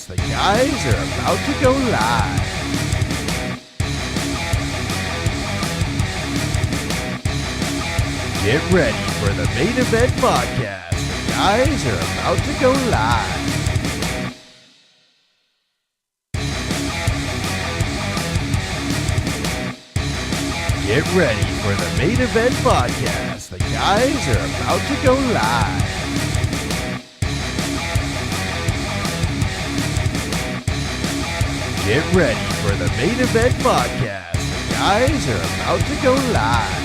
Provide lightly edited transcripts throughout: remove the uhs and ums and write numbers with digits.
Podcast. The guys are about to go live. Get ready for the main event podcast. The guys are about to go live. Get ready for the main event podcast. The guys are about to go live. Get ready for the main event podcast. The guys are about to go live.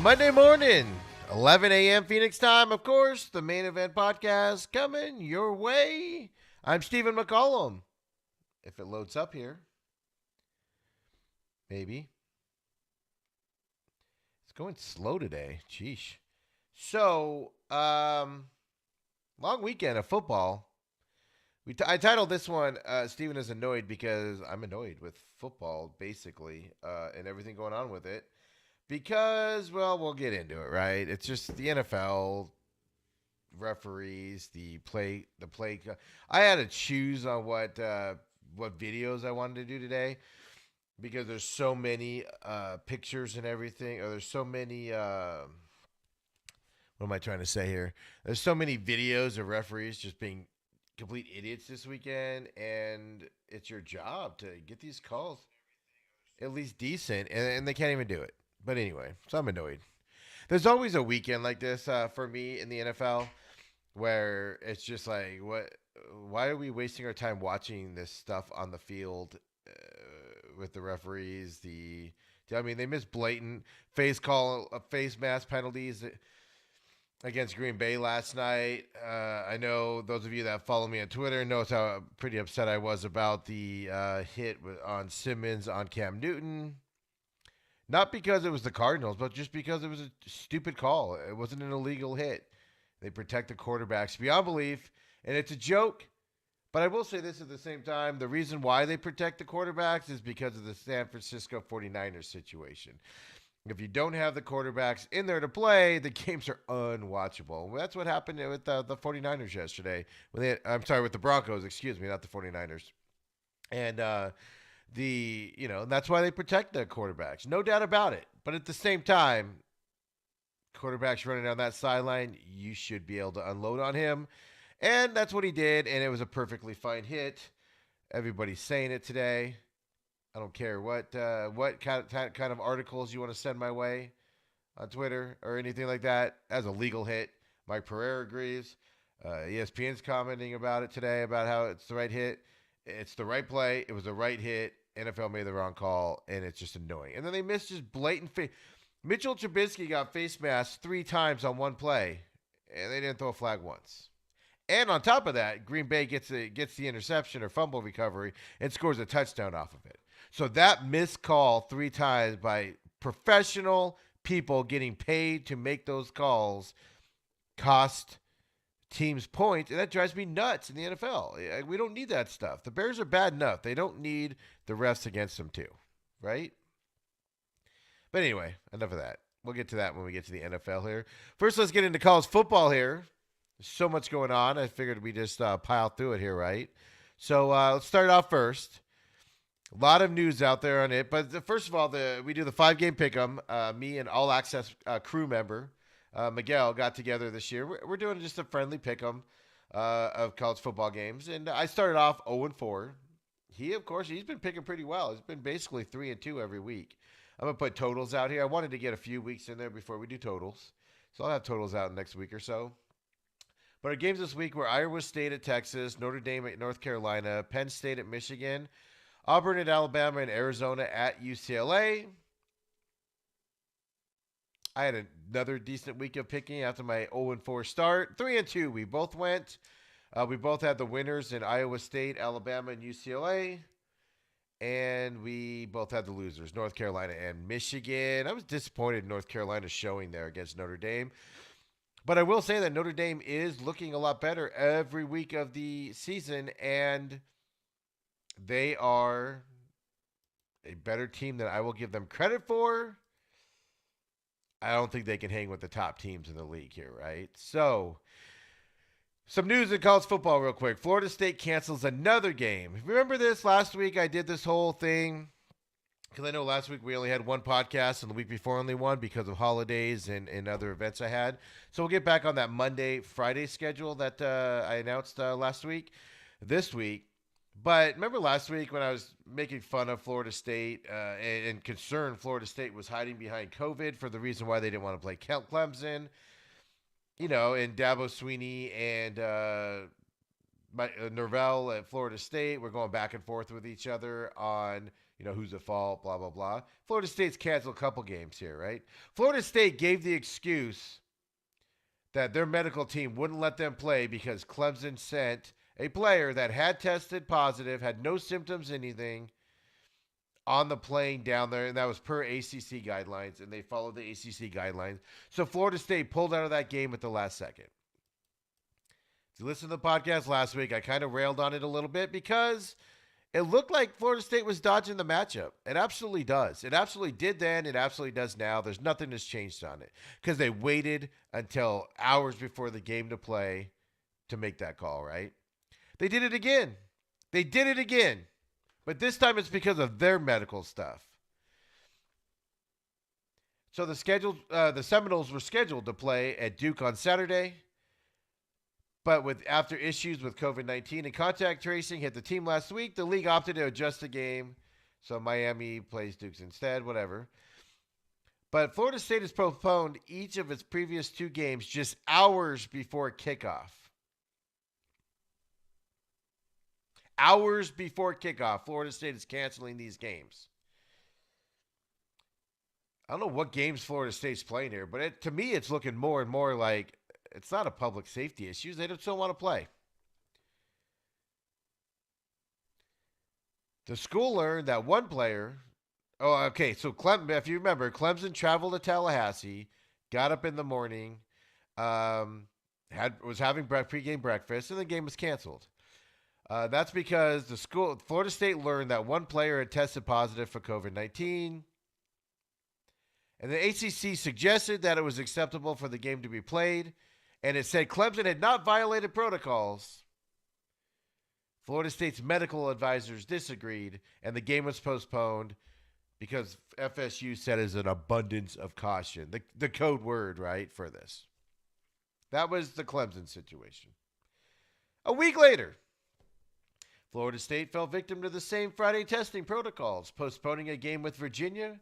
Monday morning, 11 a.m. Phoenix time, of course, the main event podcast coming your way. I'm Stephen McCollum. If it loads up here, maybe. It's going slow today. Sheesh. So, long weekend of football. I titled this one, Stephen is annoyed because I'm annoyed with football, basically, and everything going on with it. Because, well, we'll get into it, right? It's just the NFL referees, the play. I had to choose on what videos I wanted to do today because there's so many pictures and everything, or there's so many. What am I trying to say here? There's so many videos of referees just being complete idiots this weekend, and it's your job to get these calls at least decent, and they can't even do it. But anyway, so I'm annoyed. There's always a weekend like this for me in the NFL where it's just like, what? Why are we wasting our time watching this stuff on the field with the referees? They miss blatant face mask penalties against Green Bay last night. I know those of you that follow me on Twitter knows how pretty upset I was about the hit on Simmons on Cam Newton. Not because it was the Cardinals, but just because it was a stupid call. It wasn't an illegal hit. They protect the quarterbacks beyond belief, and it's a joke. But I will say this at the same time. The reason why they protect the quarterbacks is because of the San Francisco 49ers situation. If you don't have the quarterbacks in there to play, the games are unwatchable. That's what happened with the 49ers yesterday. With the Broncos, excuse me, not the 49ers. And that's why they protect the quarterbacks. No doubt about it. But at the same time, quarterbacks running down that sideline, you should be able to unload on him. And that's what he did, and it was a perfectly fine hit. Everybody's saying it today. I don't care what kind of articles you want to send my way on Twitter or anything like that. As a legal hit. Mike Pereira agrees. ESPN's commenting about it today, about how it's the right hit. It's the right play. It was the right hit. NFL made the wrong call, and it's just annoying. And then they missed just blatant Mitchell Trubisky got face masked 3 times on one play, and they didn't throw a flag once. And on top of that, Green Bay gets the interception or fumble recovery and scores a touchdown off of it. So that missed call 3 times by professional people getting paid to make those calls cost teams points, and that drives me nuts in the NFL. We don't need that stuff. The Bears are bad enough. They don't need the refs against them too, right? But anyway, enough of that. We'll get to that when we get to the NFL here. First, let's get into college football here. There's so much going on. I figured we just pile through it here, right? So let's start off first. A lot of news out there on it. But first of all, we do the 5-game pick'em. Me and All Access crew member Miguel got together this year. We're doing just a friendly pick'em of college football games, and I started off 0-4. He's been picking pretty well. He's been basically 3-2 every week. I'm gonna put totals out here. I wanted to get a few weeks in there before we do totals, so I'll have totals out next week or so. But our games this week were Iowa State at Texas, Notre Dame at North Carolina, Penn State at Michigan, Auburn at Alabama and Arizona at UCLA. I had another decent week of picking after my 0-4 start. 3-2, we both went. We both had the winners in Iowa State, Alabama, and UCLA. And we both had the losers, North Carolina and Michigan. I was disappointed in North Carolina's showing there against Notre Dame. But I will say that Notre Dame is looking a lot better every week of the season, and they are a better team than I will give them credit for. I don't think they can hang with the top teams in the league here, right? So, some news in college football real quick. Florida State cancels another game. Remember this? Last week I did this whole thing because I know last week we only had one podcast and the week before only one because of holidays and other events I had. So we'll get back on that Monday, Friday schedule that I announced last week, this week. But remember last week when I was making fun of Florida State and concerned Florida State was hiding behind COVID for the reason why they didn't want to play Clemson, you know, and Dabo Sweeney and Norvell at Florida State were going back and forth with each other on, you know, who's at fault, blah, blah, blah. Florida State's canceled a couple games here, right? Florida State gave the excuse that their medical team wouldn't let them play because Clemson sent a player that had tested positive, had no symptoms, anything, on the plane down there, and that was per ACC guidelines, and they followed the ACC guidelines. So Florida State pulled out of that game at the last second. If you listened to the podcast last week, I kind of railed on it a little bit because it looked like Florida State was dodging the matchup. It absolutely does. It absolutely did then. It absolutely does now. There's nothing that's changed on it because they waited until hours before the game to play to make that call, right? They did it again. They did it again. But this time it's because of their medical stuff. So the Seminoles were scheduled to play at Duke on Saturday. But after issues with COVID-19 and contact tracing hit the team last week, the league opted to adjust the game. So Miami plays Duke's instead, whatever. But Florida State has postponed each of its previous two games just hours before kickoff. Hours before kickoff, Florida State is canceling these games. I don't know what games Florida State's playing here, but to me, it's looking more and more like it's not a public safety issue. They just don't want to play. The school learned that one player. Oh, okay. So if you remember, Clemson traveled to Tallahassee, got up in the morning, was having pregame breakfast, and the game was canceled. That's because Florida State learned that one player had tested positive for COVID-19. And the ACC suggested that it was acceptable for the game to be played. And it said Clemson had not violated protocols. Florida State's medical advisors disagreed, and the game was postponed because FSU said it's an abundance of caution. The code word, right, for this. That was the Clemson situation. A week later, Florida State fell victim to the same Friday testing protocols, postponing a game with Virginia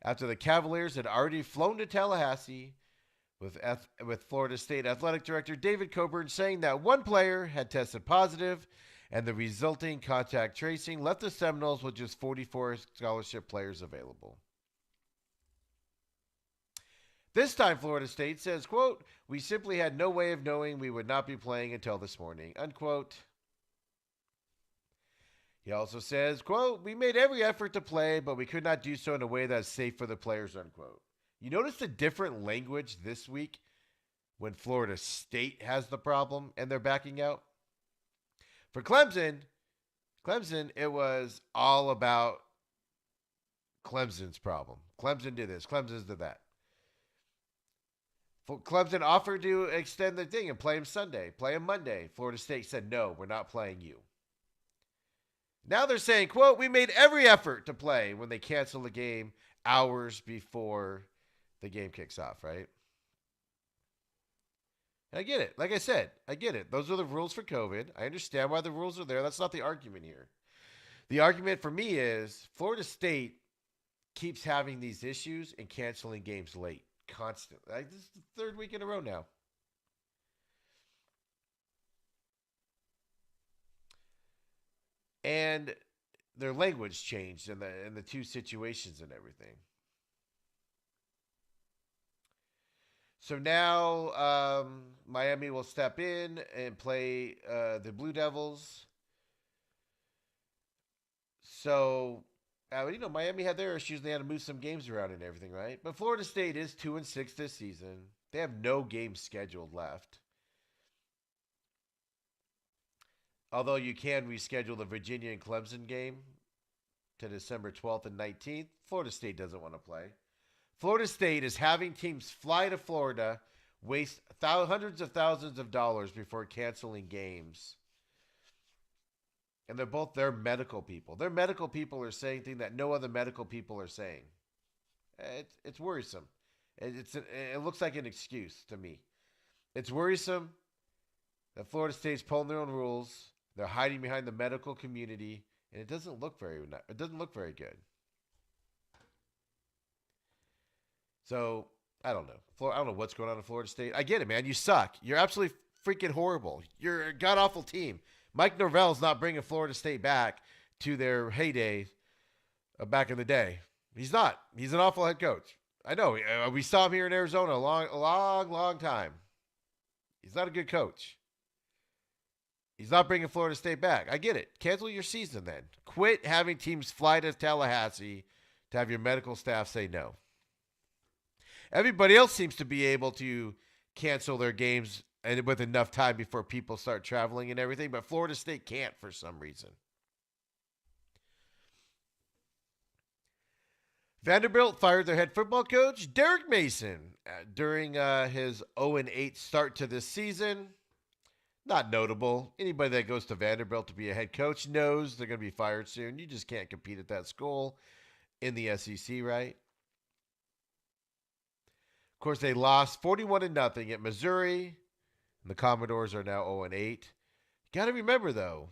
after the Cavaliers had already flown to Tallahassee, with Florida State Athletic Director David Coburn saying that one player had tested positive, and the resulting contact tracing left the Seminoles with just 44 scholarship players available. This time, Florida State says, quote, "We simply had no way of knowing we would not be playing until this morning," unquote. He also says, quote, "We made every effort to play, but we could not do so in a way that's safe for the players," unquote. You notice the different language this week when Florida State has the problem and they're backing out? For Clemson, it was all about Clemson's problem. Clemson did this. Clemson did that. Clemson offered to extend the thing and play him Sunday, play him Monday. Florida State said, "No, we're not playing you." Now they're saying, quote, "We made every effort to play," when they cancel the game hours before the game kicks off, right? And I get it. Like I said, I get it. Those are the rules for COVID. I understand why the rules are there. That's not the argument here. The argument for me is Florida State keeps having these issues and canceling games late constantly. This is the third week in a row now. And their language changed in the two situations and everything. So now Miami will step in and play the Blue Devils. So, Miami had their issues. They had to move some games around and everything, right? But Florida State is 2-6 this season. They have no games scheduled left. Although you can reschedule the Virginia and Clemson game to December 12th and 19th, Florida State doesn't want to play. Florida State is having teams fly to Florida, waste hundreds of thousands of dollars before canceling games. And they're medical people. Their medical people are saying things that no other medical people are saying. It's worrisome. It looks like an excuse to me. It's worrisome that Florida State's pulling their own rules. They're hiding behind the medical community, and it doesn't look very good. So I don't know. I don't know what's going on in Florida State. I get it, man. You suck. You're absolutely freaking horrible. You're a god awful team. Mike Norvell's not bringing Florida State back to their heyday back in the day. He's not. He's an awful head coach. I know. We saw him here in Arizona a long time. He's not a good coach. He's not bringing Florida State back. I get it. Cancel your season then. Quit having teams fly to Tallahassee to have your medical staff say no. Everybody else seems to be able to cancel their games and with enough time before people start traveling and everything, but Florida State can't for some reason. Vanderbilt fired their head football coach, Derek Mason, during his 0-8 start to this season. Not notable. Anybody that goes to Vanderbilt to be a head coach knows they're going to be fired soon. You just can't compete at that school in the SEC, right? Of course, they lost 41-0 at Missouri. And the Commodores are now 0-8. Got to remember, though,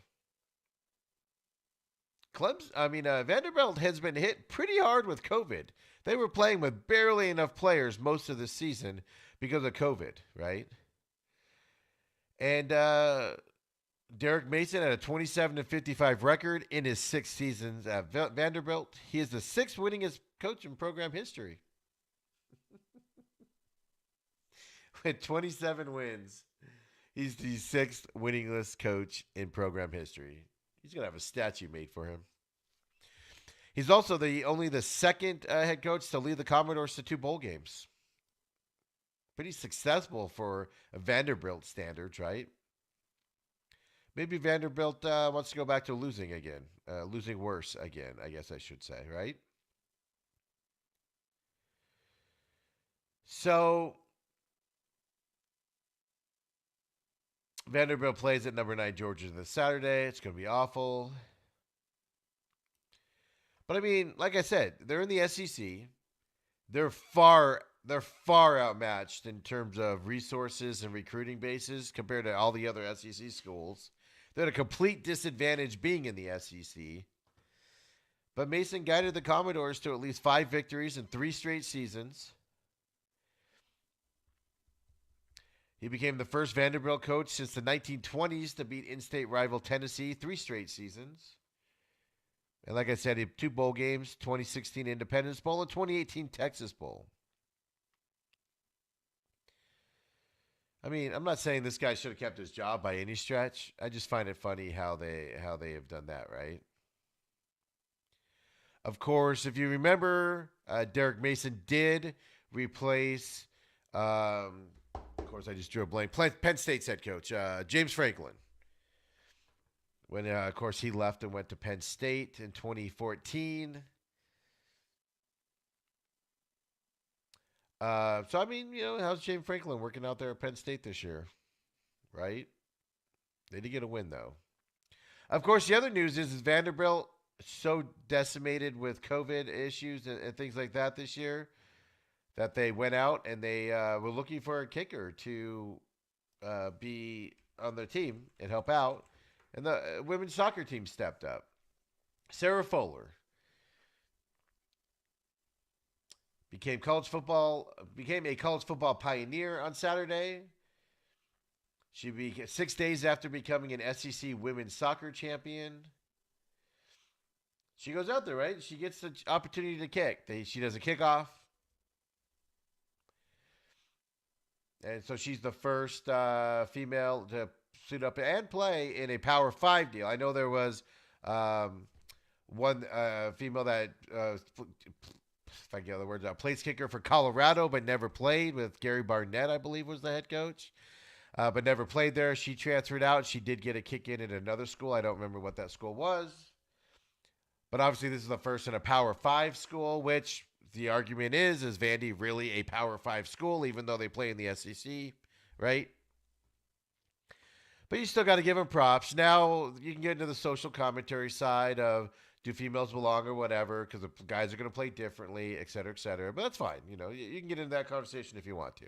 Vanderbilt has been hit pretty hard with COVID. They were playing with barely enough players most of the season because of COVID, right? And Derek Mason had a 27-55 record in his 6 seasons at Vanderbilt. He is the 6th winningest coach in program history. With 27 wins, he's the 6th winningest coach in program history. He's going to have a statue made for him. He's also only the 2nd head coach to lead the Commodores to 2 bowl games. Pretty successful for Vanderbilt standards, right? Maybe Vanderbilt wants to go back to losing again. Losing worse again, I guess I should say, right? So Vanderbilt plays at number 9 Georgia this Saturday. It's going to be awful. But I mean, like I said, they're in the SEC. They're far outmatched in terms of resources and recruiting bases compared to all the other SEC schools. They're at a complete disadvantage being in the SEC. But Mason guided the Commodores to at least 5 victories in 3 straight seasons. He became the first Vanderbilt coach since the 1920s to beat in-state rival Tennessee 3 straight seasons. And like I said, he had 2 bowl games, 2016 Independence Bowl and 2018 Texas Bowl. I mean, I'm not saying this guy should have kept his job by any stretch. I just find it funny how they have done that, right? Of course, if you remember, Derek Mason did replace, of course, I just drew a blank, Penn State's head coach, James Franklin. When, of course, he left and went to Penn State in 2014. So, I mean, how's James Franklin working out there at Penn State this year? Right? They did get a win, though. Of course, the other news is Vanderbilt so decimated with COVID issues and things like that this year that they went out and they were looking for a kicker to be on their team and help out. And the women's soccer team stepped up. Sarah Fuller became a college football pioneer on Saturday. She became 6 days after becoming an SEC women's soccer champion. She goes out there, right? She gets the opportunity to kick. She does a kickoff. And so she's the first female to suit up and play in a Power 5 deal. I know there was one female that, if I get the words out, place kicker for Colorado, but never played with Gary Barnett, I believe was the head coach, but never played there. She transferred out. She did get a kick in at another school. I don't remember what that school was. But obviously, this is the first in a Power 5 school, which the argument is Vandy really a Power 5 school, even though they play in the SEC, right? But you still got to give them props. Now, you can get into the social commentary side of do females belong or whatever, because the guys are going to play differently, et cetera, et cetera. But that's fine. You know, you can get into that conversation if you want to.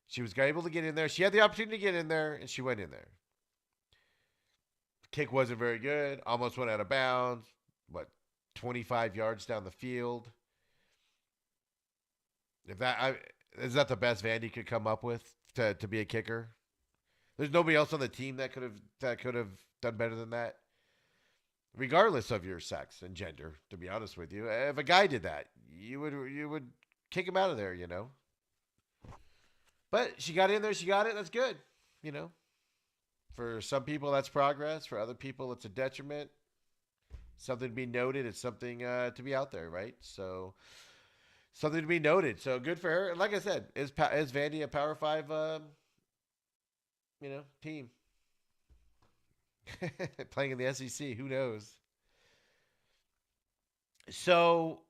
She was able to get in there. She had the opportunity to get in there, and she went in there. Kick wasn't very good. Almost went out of bounds. 25 yards down the field. Is that the best Vandy could come up with to be a kicker? There's nobody else on the team that could have done better than that, regardless of your sex and gender. To be honest with you, if a guy did that, you would kick him out of there, you know. But she got in there, she got it. That's good, you know. For some people, that's progress. For other people, it's a detriment. Something to be noted. It's something to be out there, right? So, something to be noted. So, good for her. And like I said, is Vandy a Power 5, team? Playing in the SEC. Who knows? So,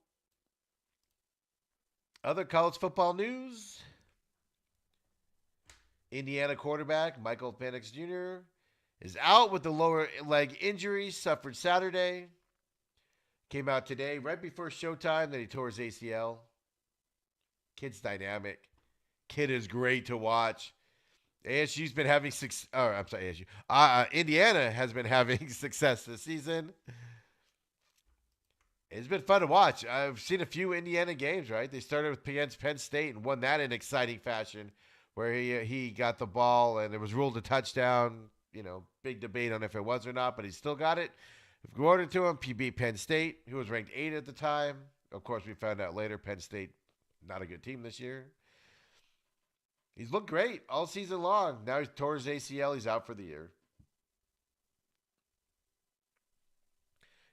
other college football news. Indiana quarterback Michael Penix Jr. is out with the lower leg injury suffered Saturday. Came out today right before showtime that he tore his ACL. Kid's dynamic. Kid is great to watch. ASU's been having success. I'm sorry, ASU. Indiana has been having success this season. It's been fun to watch. I've seen a few Indiana games, right? They started with against Penn State and won that in exciting fashion, where he got the ball and it was ruled a touchdown. You know, big debate on if it was or not, but he still got it. According to him, he beat Penn State, who was ranked 8 at the time. Of course, we found out later Penn State, not a good team this year. He's looked great all season long. Now he's tore his ACL. He's out for the year.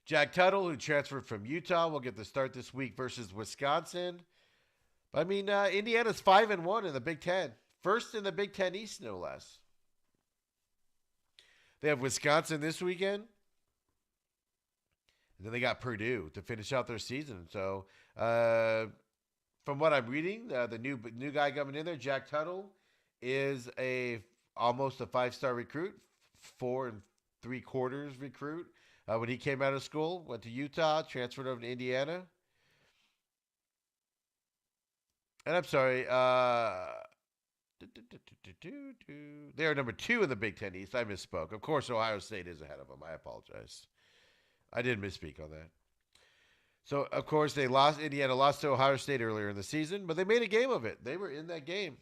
Jack Tuttle, who transferred from Utah, will get the start this week versus Wisconsin. But, I mean, Indiana's 5-1 in the Big Ten. First in the Big Ten East, no less. They have Wisconsin this weekend. And then they got Purdue to finish out their season. So, from what I'm reading, the new guy coming in there, Jack Tuttle, is almost a 5-star recruit, 4 3/4 recruit. When he came out of school, went to Utah, transferred over to Indiana. And I'm sorry, they are number 2 in the Big Ten East. I misspoke. Of course, Ohio State is ahead of them. I apologize. I did misspeak on that. So, of course, Indiana lost to Ohio State earlier in the season, but they made a game of it. They were in that game.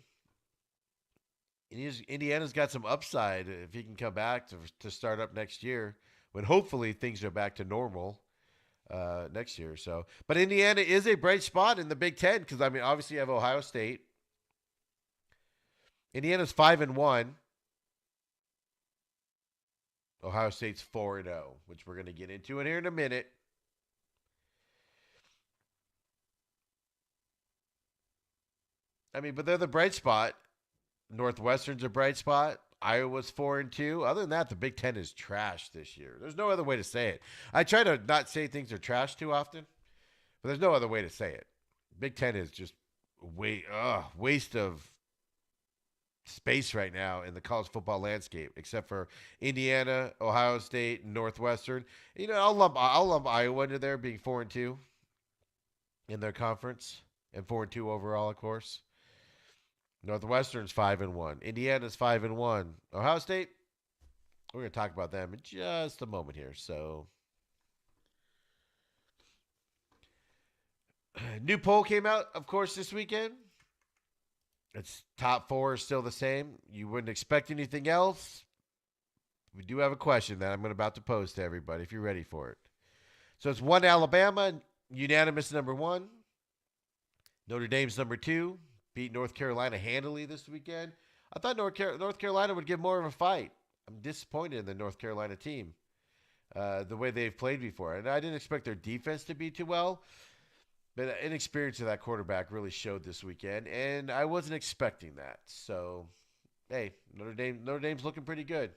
Indiana's got some upside if he can come back to start up next year, when hopefully things are back to normal next year. So, but Indiana is a bright spot in the Big Ten because, I mean, obviously you have Ohio State. Indiana's 5-1. Ohio State's 4-0, which we're going to get into in here in a minute. I mean, but they're the bright spot. Northwestern's a bright spot. Iowa's 4-2. Other than that, the Big Ten is trash this year. There's no other way to say it. I try to not say things are trash too often, but there's no other way to say it. Big Ten is just waste of space right now in the college football landscape, except for Indiana, Ohio State, and Northwestern. You know, I'll lump Iowa into there, being 4-2 in their conference, and 4-2 overall, of course. Northwestern's 5-1. Indiana's 5-1. Ohio State, we're going to talk about them in just a moment here. So, new poll came out, of course, this weekend. Its top 4 is still the same. You wouldn't expect anything else. We do have a question that I'm about to pose to everybody if you're ready for it. So it's 1 Alabama, unanimous number 1. Notre Dame's number 2. Beat North Carolina handily this weekend. I thought North Carolina would give more of a fight. I'm disappointed in the North Carolina team, the way they've played before. And I didn't expect their defense to be too well. But inexperience of that quarterback really showed this weekend, and I wasn't expecting that. So, hey, Notre Dame's looking pretty good.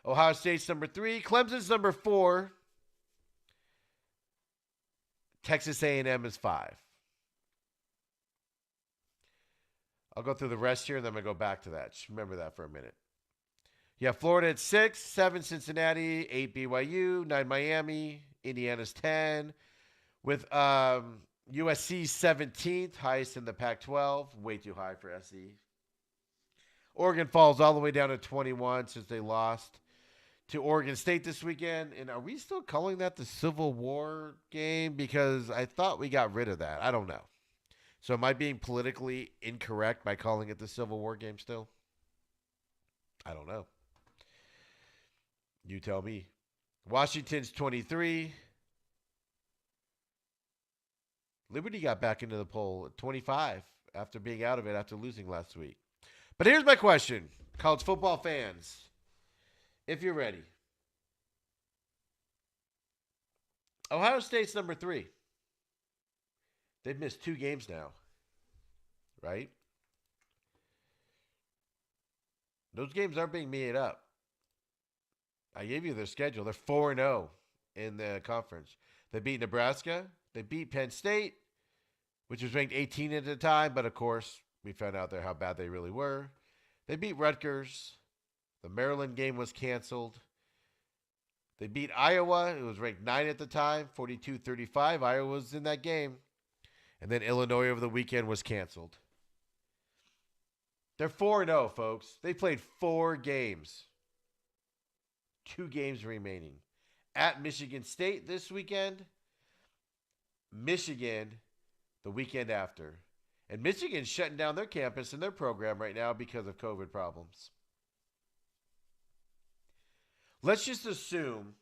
Ohio State's number 3, Clemson's number 4, Texas A&M is 5. I'll go through the rest here, and then I'm going to go back to that. Just remember that for a minute. Yeah, Florida at 6, 7 Cincinnati, 8 BYU, 9 Miami, Indiana's 10, with USC 17th, highest in the Pac-12, way too high for SC. Oregon falls all the way down to 21 since they lost to Oregon State this weekend. And are we still calling that the Civil War game? Because I thought we got rid of that. I don't know. So am I being politically incorrect by calling it the Civil War game still? I don't know. You tell me. Washington's 23. Liberty got back into the poll at 25 after being out of it after losing last week. But here's my question, college football fans, if you're ready. Ohio State's number 3. They've missed 2 games now, right? Those games aren't being made up. I gave you their schedule. They're 4-0 in the conference. They beat Nebraska. They beat Penn State, which was ranked 18 at the time, but of course, we found out there how bad they really were. They beat Rutgers. The Maryland game was canceled. They beat Iowa. It was ranked 9 at the time, 42-35. Iowa was in that game. And then Illinois over the weekend was canceled. They're 4-0, folks. They played 4 games. 2 games remaining. At Michigan State this weekend. Michigan the weekend after. And Michigan's shutting down their campus and their program right now because of COVID problems. Let's just assume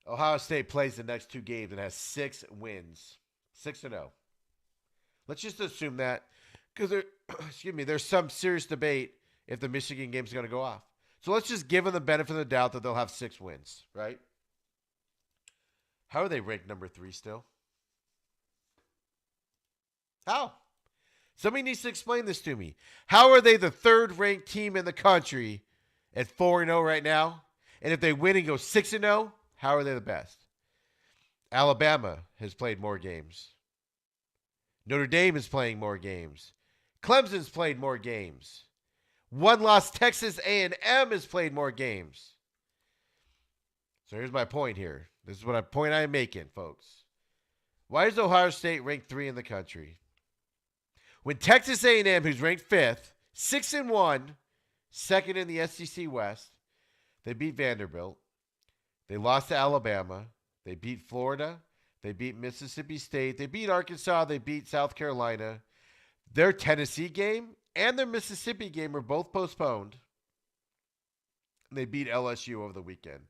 Ohio State plays the next 2 games and has 6 wins. 6-0. Let's just assume that because there's some serious debate if the Michigan game's going to go off. So let's just give them the benefit of the doubt that they'll have 6 wins, right? How are they ranked number 3 still? How? Somebody needs to explain this to me. How are they the 3rd ranked team in the country at 4-0 right now? And if they win and go 6-0, how are they the best? Alabama has played more games. Notre Dame is playing more games. Clemson's played more games. 1-loss Texas A&M has played more games. So here's my point here. This is what a point I'm making, folks. Why is Ohio State ranked 3 in the country? When Texas A&M, who's ranked 5th, 6-1, 2nd in the SEC West, they beat Vanderbilt. They lost to Alabama. They beat Florida. They beat Mississippi State. They beat Arkansas. They beat South Carolina. Their Tennessee game and their Mississippi game were both postponed. They beat LSU over the weekend.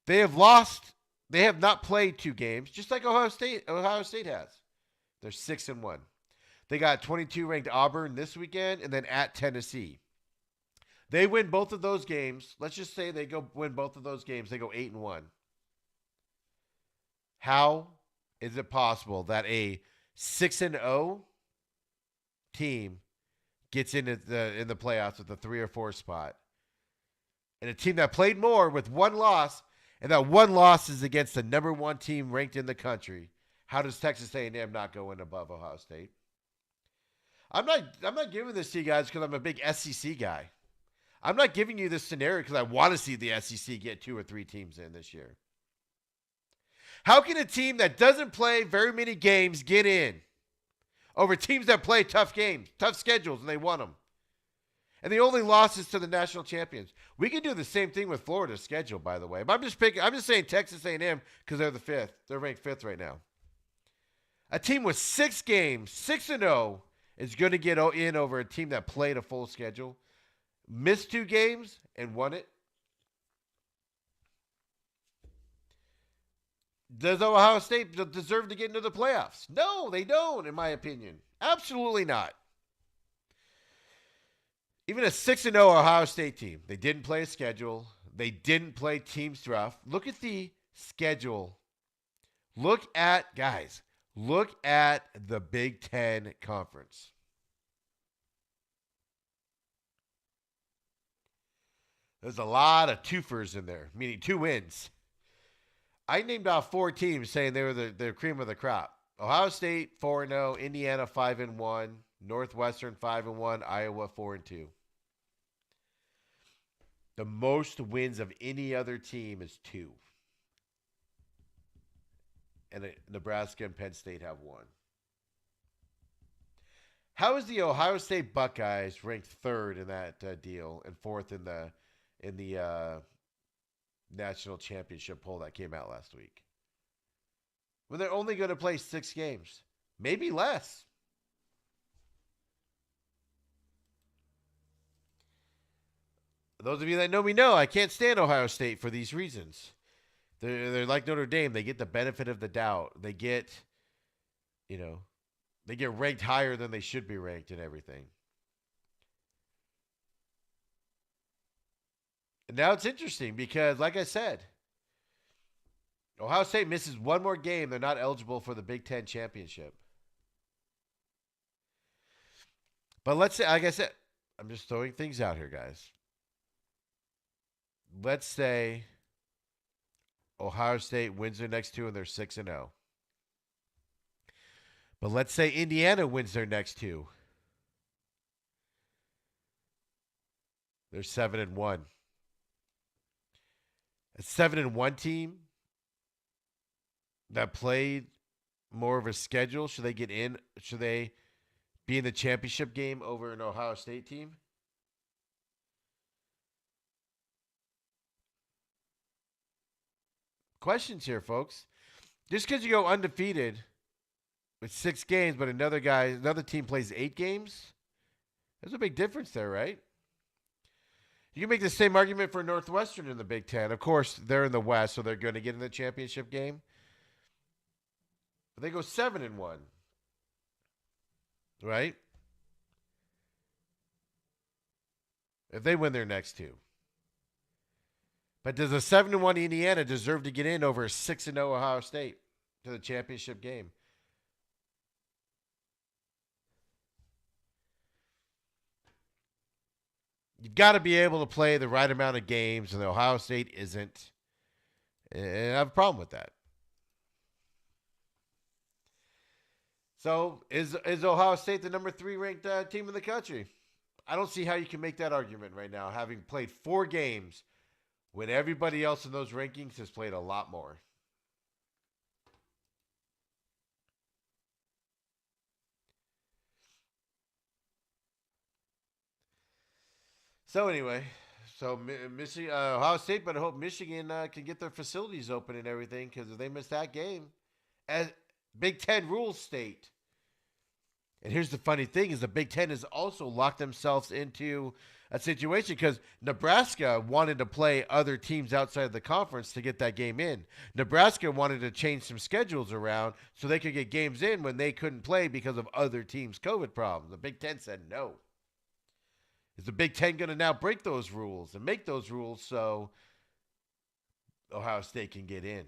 They have lost. They have not played 2 games, just like Ohio State has. They're 6-1. They got 22 ranked Auburn this weekend and then at Tennessee. They win both of those games. Let's just say they go win both of those games. They go 8-1. How is it possible that a 6-0 team gets in the playoffs with a 3 or 4 spot? And a team that played more with 1 loss, and that 1 loss is against the number 1 team ranked in the country. How does Texas A&M not go in above Ohio State? I'm not giving this to you guys because I'm a big SEC guy. I'm not giving you this scenario because I want to see the SEC get 2 or 3 teams in this year. How can a team that doesn't play very many games get in over teams that play tough games, tough schedules, and they won them? And the only losses to the national champions. We can do the same thing with Florida's schedule, by the way. But I'm just saying Texas A&M because they're the 5th. They're ranked 5th right now. A team with 6 games, 6-0, is going to get in over a team that played a full schedule, missed 2 games, and won it. Does Ohio State deserve to get into the playoffs? No, they don't, in my opinion. Absolutely not. Even a 6-0 Ohio State team, they didn't play a schedule. They didn't play teams rough. Look at the schedule. Guys, look at the Big Ten Conference. There's a lot of twofers in there, meaning 2 wins. I named off 4 teams saying they were the cream of the crop. Ohio State 4-0, Indiana 5-1, Northwestern 5-1, Iowa 4-2. The most wins of any other team is 2. And Nebraska and Penn State have 1. How is the Ohio State Buckeyes ranked 3rd in that deal and 4th in the national championship poll that came out last week? When they're only going to play 6 games, maybe less. Those of you that know me know I can't stand Ohio State for these reasons. They're like Notre Dame. They get the benefit of the doubt. They get ranked higher than they should be ranked and everything. And now it's interesting because, like I said, Ohio State misses 1 more game. They're not eligible for the Big Ten championship. But let's say, like I said, I'm just throwing things out here, guys. Let's say Ohio State wins their next 2 and they're 6-0. But let's say Indiana wins their next 2. They're 7-1. A 7-1 team that played more of a schedule, should they get in? Should they be in the championship game over an Ohio State team? Questions here, folks. Just because you go undefeated with 6 games, but another team plays 8 games, there's a big difference there, right? You can make the same argument for Northwestern in the Big Ten. Of course, they're in the West, so they're going to get in the championship game. But they go 7-1, right? If they win their next 2. But does a 7-1 Indiana deserve to get in over a 6-0 Ohio State to the championship game? You've got to be able to play the right amount of games, and Ohio State isn't. And I have a problem with that. So is Ohio State the number 3 ranked team in the country? I don't see how you can make that argument right now, having played 4 games when everybody else in those rankings has played a lot more. So anyway, Ohio State, but I hope Michigan can get their facilities open and everything, because if they miss that game, as Big Ten rules state. And here's the funny thing is the Big Ten has also locked themselves into a situation because Nebraska wanted to play other teams outside of the conference to get that game in. Nebraska wanted to change some schedules around so they could get games in when they couldn't play because of other teams' COVID problems. The Big Ten said no. Is the Big Ten going to now break those rules and make those rules so Ohio State can get in?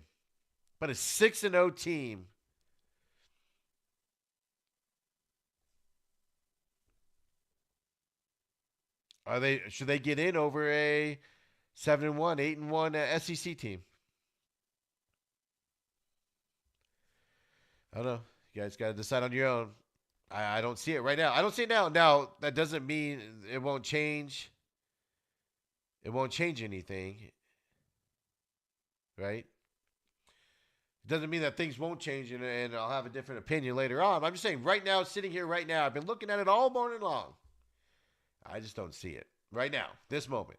But a 6-0 team, should they get in over a 7-1, 8-1 SEC team? I don't know. You guys got to decide on your own. I don't see it right now. I don't see it now. Now, that doesn't mean it won't change. It won't change anything. Right? It doesn't mean that things won't change and I'll have a different opinion later on. I'm just saying right now, sitting here right now, I've been looking at it all morning long. I just don't see it right now, this moment.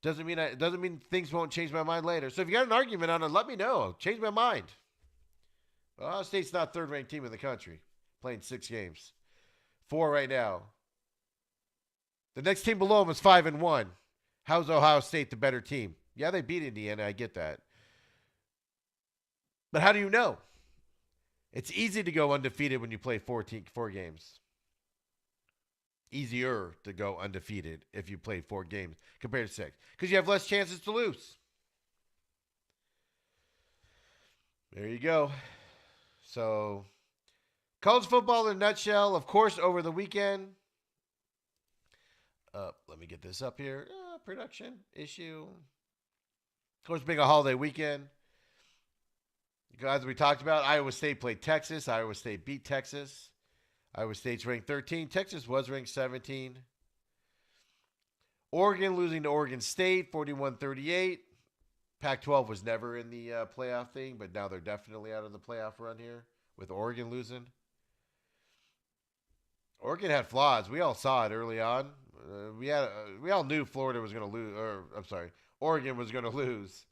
Doesn't mean things won't change my mind later. So if you got an argument on it, let me know. Change my mind. Ohio State's not 3rd-ranked team in the country, playing 6 games. 4 right now. The next team below them is 5-1. How's Ohio State the better team? Yeah, they beat Indiana. I get that. But how do you know? It's easy to go undefeated when you play 4 games. Easier to go undefeated if you play 4 games compared to 6 because you have less chances to lose. There you go. So, college football in a nutshell, of course, over the weekend. Let me get this up here. Production issue. Of course, being a holiday weekend. As we talked about, Iowa State played Texas. Iowa State beat Texas. Iowa State's ranked 13. Texas was ranked 17. Oregon losing to Oregon State, 41-38. Pac-12 was never in the playoff thing, but now they're definitely out of the playoff run here with Oregon losing. Oregon had flaws. We all saw it early on. We all knew Florida was going to lose, or I'm sorry, Oregon was going to lose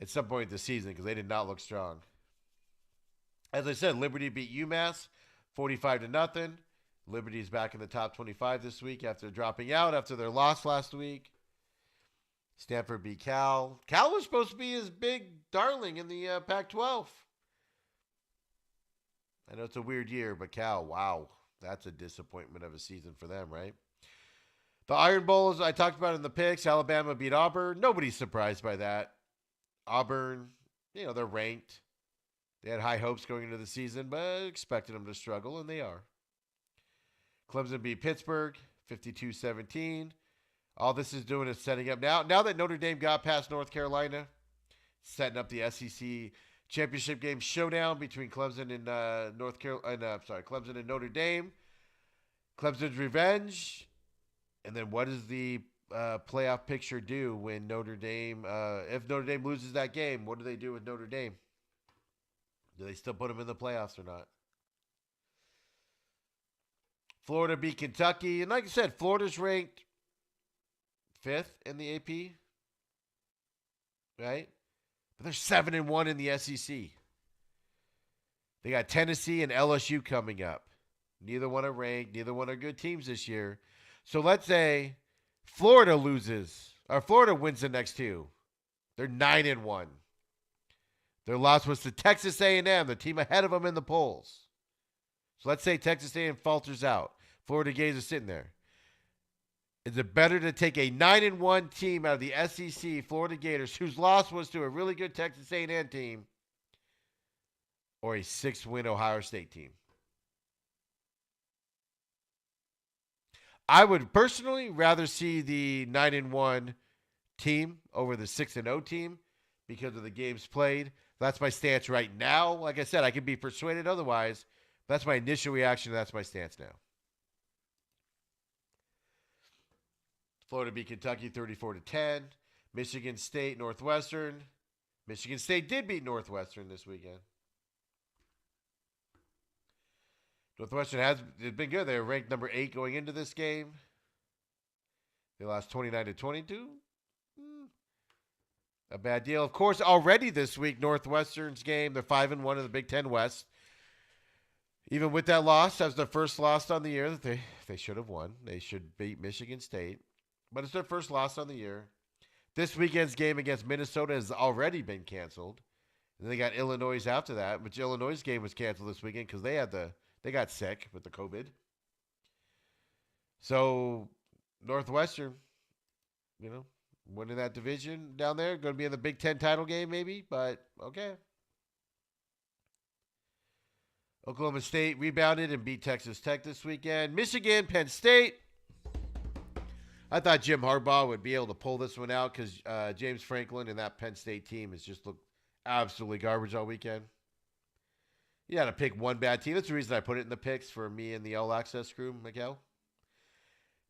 at some point this season because they did not look strong. As I said, Liberty beat UMass 45-0. Liberty's back in the top 25 this week after dropping out after their loss last week. Stanford beat Cal. Cal was supposed to be his big darling in the Pac-12. I know it's a weird year, but Cal, wow, that's a disappointment of a season for them, right? The Iron Bowl, as I talked about in the picks, Alabama beat Auburn. Nobody's surprised by that. Auburn, they're ranked. They had high hopes going into the season, but expected them to struggle, and they are. Clemson beat Pittsburgh, 52-17. All this is doing is setting up. Now that Notre Dame got past North Carolina, setting up the SEC championship game showdown between Clemson and Clemson and Notre Dame. Clemson's revenge. And then what does the playoff picture do when Notre Dame, if Notre Dame loses that game, what do they do with Notre Dame? Do they still put them in the playoffs or not? Florida beat Kentucky. And like I said, Florida's ranked 5th in the AP. Right? But they're 7-1 in the SEC. They got Tennessee and LSU coming up. Neither one are ranked. Neither one are good teams this year. So let's say Florida wins the next 2. They're 9-1. Their loss was to Texas A&M, the team ahead of them in the polls. So let's say Texas A&M falters out. Florida Gators are sitting there. Is it better to take a 9-1 team out of the SEC, Florida Gators, whose loss was to a really good Texas A&M team, or a 6-win Ohio State team? I would personally rather see the 9-1 team over the 6-0 team because of the games played. That's my stance right now. Like I said, I could be persuaded otherwise. But that's my initial reaction. That's my stance now. Florida beat Kentucky 34-10. Michigan State, Northwestern. Michigan State did beat Northwestern this weekend. Northwestern has been good. They were ranked number 8 going into this game. They lost 29-22. A bad deal. Of course, already this week, Northwestern's game, they're 5-1 in the Big Ten West. Even with that loss, that was their first loss on the year that they should have won. They should beat Michigan State. But it's their first loss on the year. This weekend's game against Minnesota has already been canceled. And they got Illinois after that, which Illinois' game was canceled this weekend because they got sick with the COVID. So, Northwestern, winning that division down there. Going to be in the Big Ten title game maybe, but okay. Oklahoma State rebounded and beat Texas Tech this weekend. Michigan, Penn State. I thought Jim Harbaugh would be able to pull this one out because James Franklin and that Penn State team has just looked absolutely garbage all weekend. You got to pick one bad team. That's the reason I put it in the picks for me and the All Access crew, Miguel.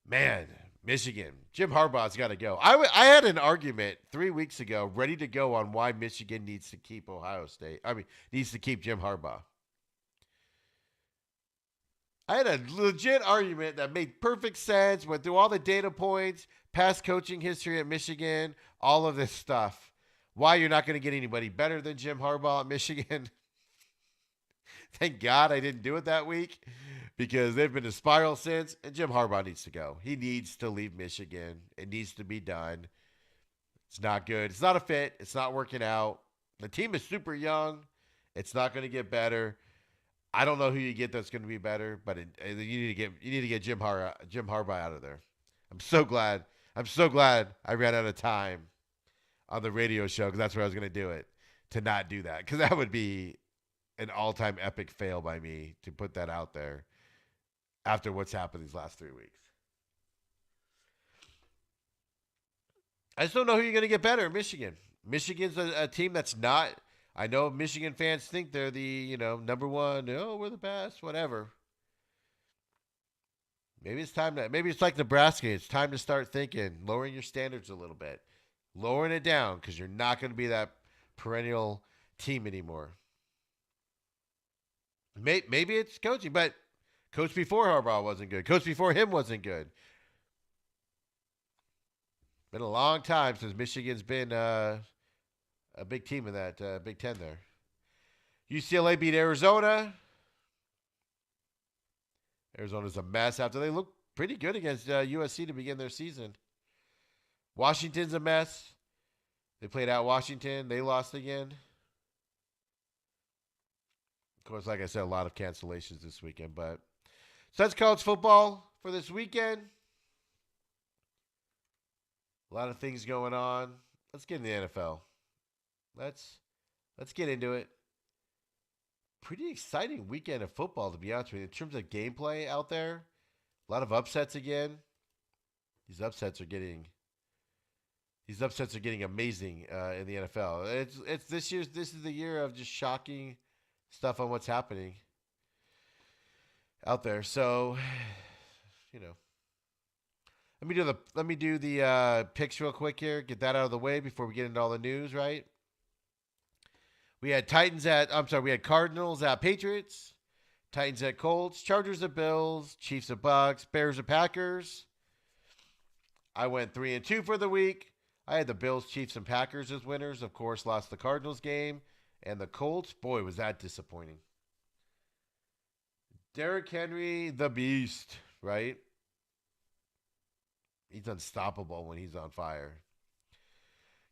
Man, Michigan. Jim Harbaugh's got to go. I had an argument 3 weeks ago ready to go on why Michigan needs to keep needs to keep Jim Harbaugh. I had a legit argument that made perfect sense, went through all the data points, past coaching history at Michigan, all of this stuff. Why you're not going to get anybody better than Jim Harbaugh at Michigan. Thank God I didn't do it that week because they've been a spiral since, and Jim Harbaugh needs to go. He needs to leave Michigan. It needs to be done. It's not good. It's not a fit. It's not working out. The team is super young, It's not going to get better. I don't know who you get that's going to be better, but you need to get Jim Harbaugh out of there. I'm so glad. I'm so glad I ran out of time on the radio show because that's where I was going to do it, to not do that, because that would be an all-time epic fail by me to put that out there after what's happened these last 3 weeks. I just don't know who you're going to get better in Michigan. Michigan's a team that's not. I know Michigan fans think they're the number one. Oh, we're the best. Whatever. Maybe it's time to. Maybe it's like Nebraska. It's time to start thinking, lowering your standards a little bit, lowering it down, because you're not going to be that perennial team anymore. Maybe it's coaching, but coach before Harbaugh wasn't good. Coach before him wasn't good. Been a long time since Michigan's been a big team in that Big Ten there. UCLA beat Arizona. Arizona's a mess after they looked pretty good against USC to begin their season. Washington's a mess. They played out Washington. They lost again. Of course, like I said, a lot of cancellations this weekend. But so that's college football for this weekend. A lot of things going on. Let's get in the NFL. Let's get into it. Pretty exciting weekend of football, to be honest with you. In terms of gameplay out there, a lot of upsets again. These upsets are getting amazing in the NFL. It's this is the year of just shocking stuff on what's happening out there. So, let me do the picks real quick here. Get that out of the way before we get into all the news, right? We had Cardinals at Patriots, Titans at Colts, Chargers at Bills, Chiefs at Bucks, Bears at Packers. I went 3-2 for the week. I had the Bills, Chiefs, and Packers as winners. Of course, lost the Cardinals game. And the Colts, boy, was that disappointing. Derrick Henry, the beast, right? He's unstoppable when he's on fire.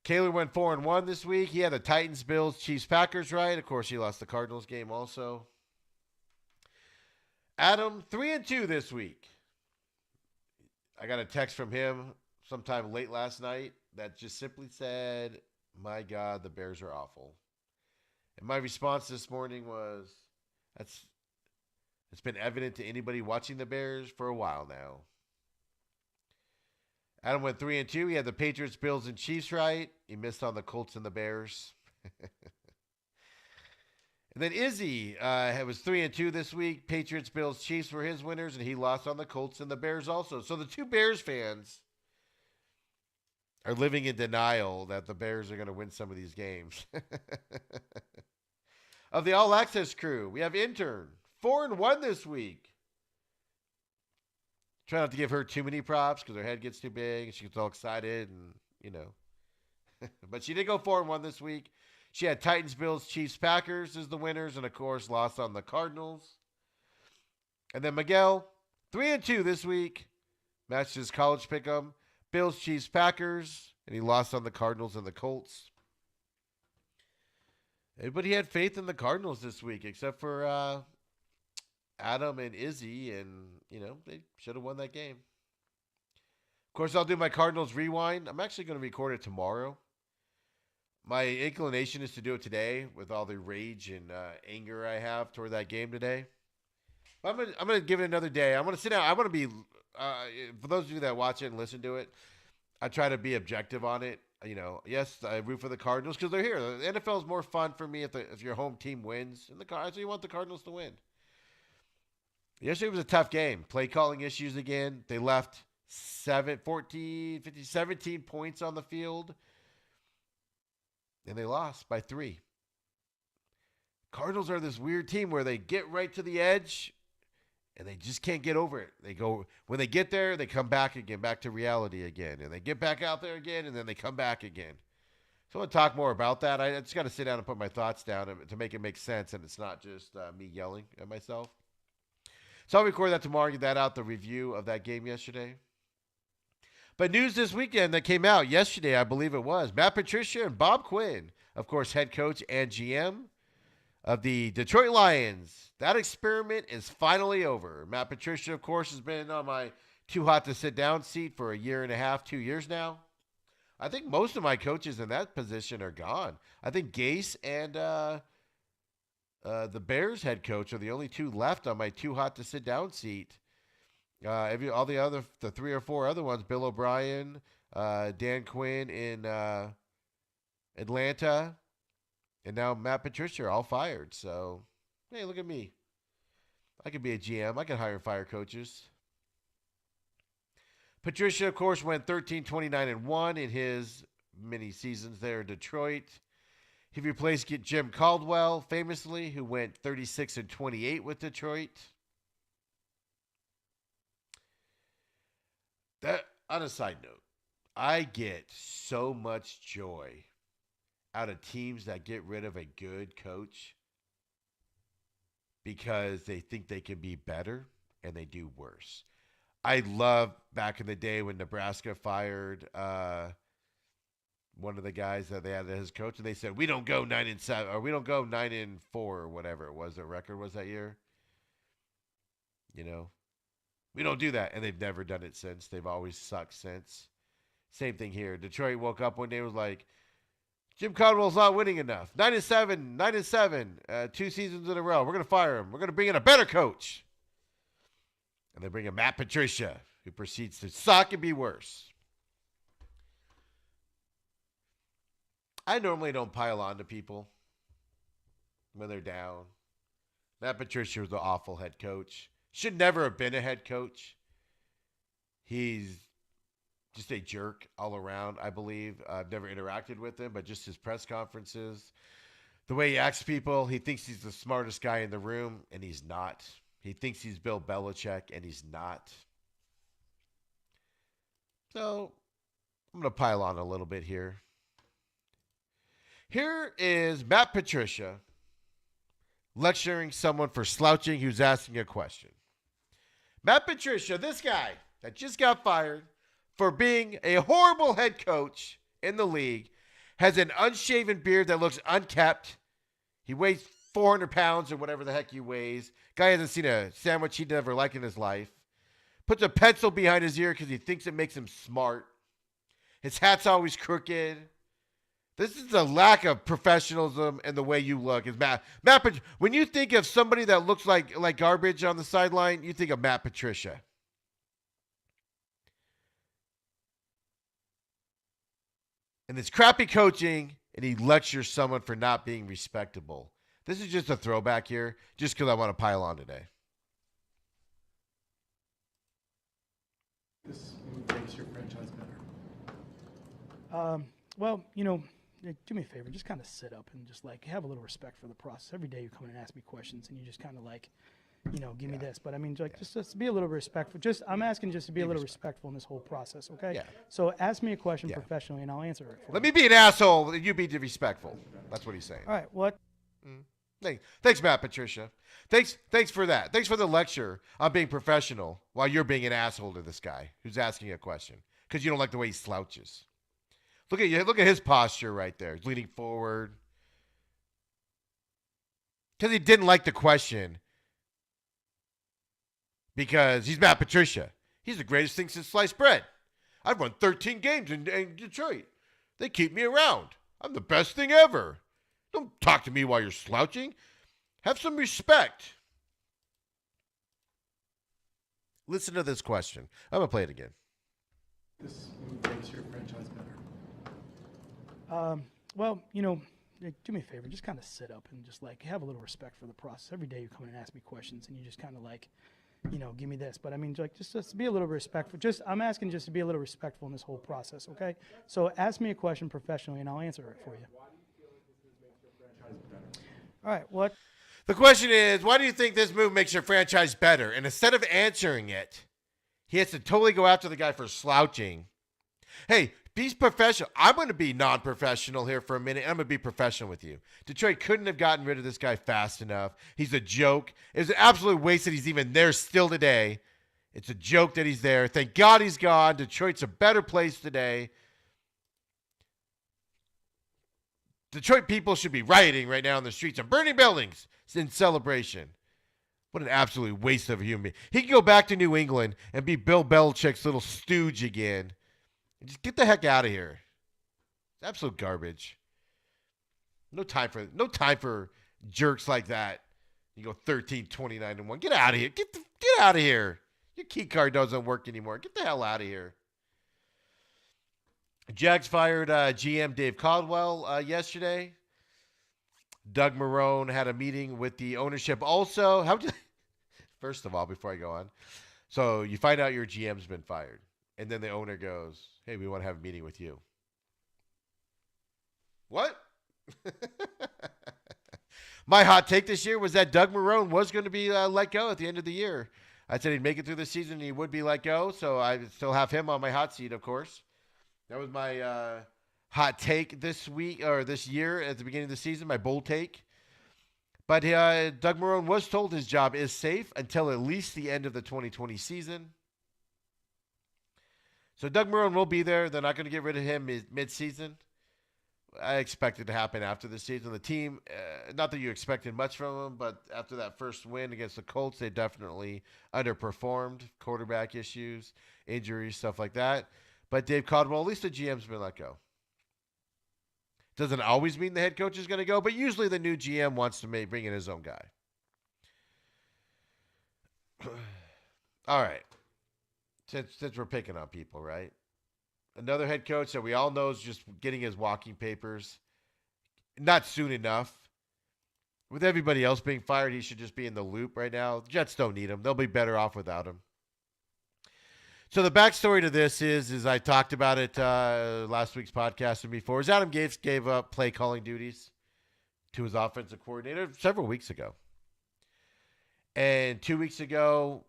Kaler went 4-1 this week. He had the Titans, Bills, Chiefs, Packers right. Of course, he lost the Cardinals game also. Adam, 3-2 this week. I got a text from him sometime late last night that just simply said, "My God, the Bears are awful." And my response this morning was, it's been evident to anybody watching the Bears for a while now. Adam went 3-2. He had the Patriots, Bills, and Chiefs right. He missed on the Colts and the Bears. And then Izzy was 3-2 this week. Patriots, Bills, Chiefs were his winners, and he lost on the Colts and the Bears also. So the two Bears fans are living in denial that the Bears are going to win some of these games. Of the All Access crew, we have Intern, 4-1 this week. Try not to give her too many props because her head gets too big and she gets all excited and, But she did go 4-1 this week. She had Titans, Bills, Chiefs, Packers as the winners, and of course lost on the Cardinals. And then Miguel, 3-2 this week. Matched his college pick'em. Bills, Chiefs, Packers, and he lost on the Cardinals and the Colts. Everybody had faith in the Cardinals this week except for Adam and Izzy, and, they should have won that game. Of course, I'll do my Cardinals rewind. I'm actually going to record it tomorrow. My inclination is to do it today with all the rage and anger I have toward that game today. But I'm going to give it another day. I'm going to sit down. I want to be, for those of you that watch it and listen to it, I try to be objective on it. Yes, I root for the Cardinals because they're here. The NFL is more fun for me if your home team wins. And so you want the Cardinals to win. Yesterday was a tough game. Play calling issues again. They left 17 points on the field. And they lost by 3. Cardinals are this weird team where they get right to the edge and they just can't get over it. When they get there, they come back again, back to reality again. And they get back out there again, and then they come back again. So I want to talk more about that. I just got to sit down and put my thoughts down to make it make sense, and it's not just me yelling at myself. So I'll record that tomorrow and get that out, the review of that game yesterday. But news this weekend that came out yesterday, I believe it was. Matt Patricia and Bob Quinn, of course, head coach and GM of the Detroit Lions. That experiment is finally over. Matt Patricia, of course, has been on my too hot to sit down seat for a year and a half, 2 years now. I think most of my coaches in that position are gone. I think Gase and the Bears head coach are the only two left on my too hot to sit down seat. The 3 or 4 other ones, Bill O'Brien, Dan Quinn in Atlanta, and now Matt Patricia, are all fired. So, hey, look at me. I could be a GM. I can hire and fire coaches. Patricia, of course, went 13-29-1 in his mini seasons there in Detroit. He replaced Jim Caldwell, famously, who went 36-28 with Detroit. That, on a side note, I get so much joy out of teams that get rid of a good coach because they think they can be better and they do worse. I love back in the day when Nebraska fired one of the guys that they had as coach, and they said, we don't go 9-7, or we don't go 9-4, or whatever it was, the record was that year. You know, we don't do that, and they've never done it since. They've always sucked since. Same thing here. Detroit woke up one day and was like, Jim Caldwell's not winning enough. 9-7, 2 seasons in a row. We're going to fire him. We're going to bring in a better coach. And they bring in Matt Patricia, who proceeds to suck and be worse. I normally don't pile on to people when they're down. Matt Patricia was an awful head coach. Should never have been a head coach. He's just a jerk all around, I believe. I've never interacted with him, but just his press conferences, the way he acts people, he thinks he's the smartest guy in the room, and he's not. He thinks he's Bill Belichick, and he's not. So I'm going to pile on a little bit here. Here is Matt Patricia lecturing someone for slouching who's asking a question. Matt Patricia, this guy that just got fired for being a horrible head coach in the league, has an unshaven beard that looks unkept. He weighs 400 pounds or whatever the heck he weighs. Guy hasn't seen a sandwich he'd never liked in his life. Puts a pencil behind his ear because he thinks it makes him smart. His hat's always crooked. This is a lack of professionalism in the way you look. Is Matt, when you think of somebody that looks like garbage on the sideline, you think of Matt Patricia. And it's crappy coaching, and he lectures someone for not being respectable. This is just a throwback here, just because I want to pile on today. This makes your franchise better. Well, do me a favor, just kind of sit up and just have a little respect for the process. Every day you come in and ask me questions, and you just kind of give me this. But I mean, just be a little respectful. I'm asking just to be a little respectful in this whole process, okay? Yeah. So ask me a question professionally, and I'll answer it. Let me be an asshole, and you be respectful. That's what he's saying. All right, what? Thanks, Matt Patricia. Thanks for that. Thanks for the lecture on being professional while you're being an asshole to this guy who's asking a question because you don't like the way he slouches. Look at his posture right there. He's leaning forward because he didn't like the question because he's Matt Patricia. He's the greatest thing since sliced bread. I've won 13 games in Detroit. They keep me around. I'm the best thing ever. Don't talk to me while you're slouching. Have some respect. Listen to this question. I'm going to play it again. This makes your franchise better. Well, do me a favor, just kind of sit up and just have a little respect for the process. Every day you come in and ask me questions, and you just kind of give me this. But I mean, just be a little respectful. I'm asking just to be a little respectful in this whole process, okay? So ask me a question professionally, and I'll answer it for you. All right, what? The question is, why do you think this move makes your franchise better? And instead of answering it, he has to totally go after the guy for slouching. Hey, be professional. I'm going to be non-professional here for a minute. I'm going to be professional with you. Detroit couldn't have gotten rid of this guy fast enough. He's a joke. It's an absolute waste that he's even there still today. It's a joke that he's there. Thank God he's gone. Detroit's a better place today. Detroit people should be rioting right now in the streets and burning buildings in celebration. What an absolute waste of a human being. He can go back to New England and be Bill Belichick's little stooge again. Just get the heck out of here. It's absolute garbage. No time for jerks like that. You go 13-29-1. Get out of here. Get out of here. Your key card doesn't work anymore. Get the hell out of here. Jags fired GM Dave Caldwell yesterday. Doug Marrone had a meeting with the ownership also. First of all, before I go on, so you find out your GM's been fired, and then the owner goes, "Hey, we want to have a meeting with you." What? My hot take this year was that Doug Marrone was going to be let go at the end of the year. I said he'd make it through the season and he would be let go, so I still have him on my hot seat, of course. That was my hot take this week or this year at the beginning of the season, my bold take. But Doug Marrone was told his job is safe until at least the end of the 2020 season. So Doug Marrone will be there. They're not going to get rid of him mid-season. I expect it to happen after the season. The team, not that you expected much from them, but after that first win against the Colts, they definitely underperformed. Quarterback issues, injuries, stuff like that. But Dave Caldwell, at least the GM's been let go. Doesn't always mean the head coach is going to go, but usually the new GM wants to bring in his own guy. All right. Since we're picking on people, right? Another head coach that we all know is just getting his walking papers. Not soon enough. With everybody else being fired, he should just be in the loop right now. Jets don't need him. They'll be better off without him. So the backstory to this is I talked about it last week's podcast and before, is Adam Gase gave up play calling duties to his offensive coordinator several weeks ago. And 2 weeks ago,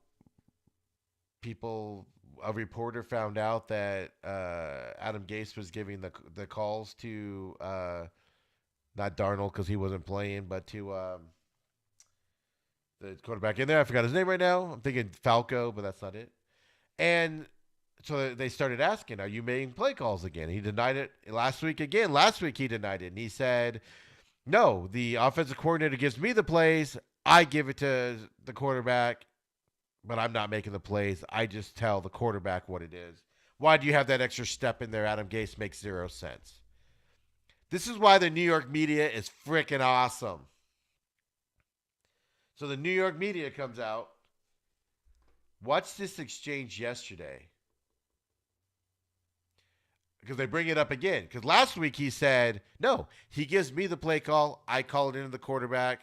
a reporter found out that Adam Gase was giving the calls to not Darnold because he wasn't playing, but to the quarterback in there. I forgot his name right now. I'm thinking Falco, but that's not it. And so they started asking, are you making play calls again? He denied it last week again. Last week he denied it. And he said, no, the offensive coordinator gives me the plays. I give it to the quarterback, but I'm not making the plays. I just tell the quarterback what it is. Why do you have that extra step in there, Adam Gase? Makes zero sense. This is why the New York media is freaking awesome. So the New York media comes out. Watch this exchange yesterday. Because they bring it up again. Because last week he said, no, he gives me the play call. I call it into the quarterback.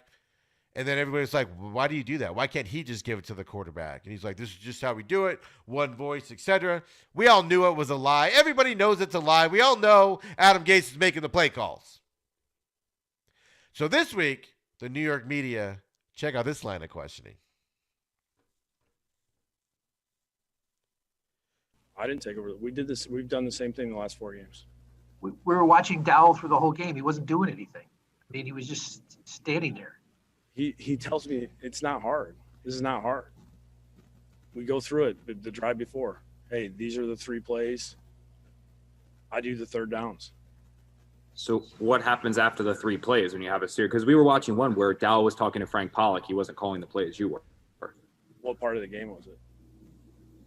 And then everybody's like, well, why do you do that? Why can't he just give it to the quarterback? And he's like, this is just how we do it. One voice, etc. We all knew it was a lie. Everybody knows it's a lie. We all know Adam Gase is making the play calls. So this week, the New York media, check out this line of questioning. I didn't take over. We did this. We've done the same thing in the last 4 games. We were watching Dowell through the whole game. He wasn't doing anything. I mean, he was just standing there. He tells me it's not hard. This is not hard. We go through it the drive before. Hey, these are the 3 plays. I do the third downs. So what happens after the 3 plays when you have a series? Because we were watching one where Dowell was talking to Frank Pollock. He wasn't calling the plays. You were. What part of the game was it?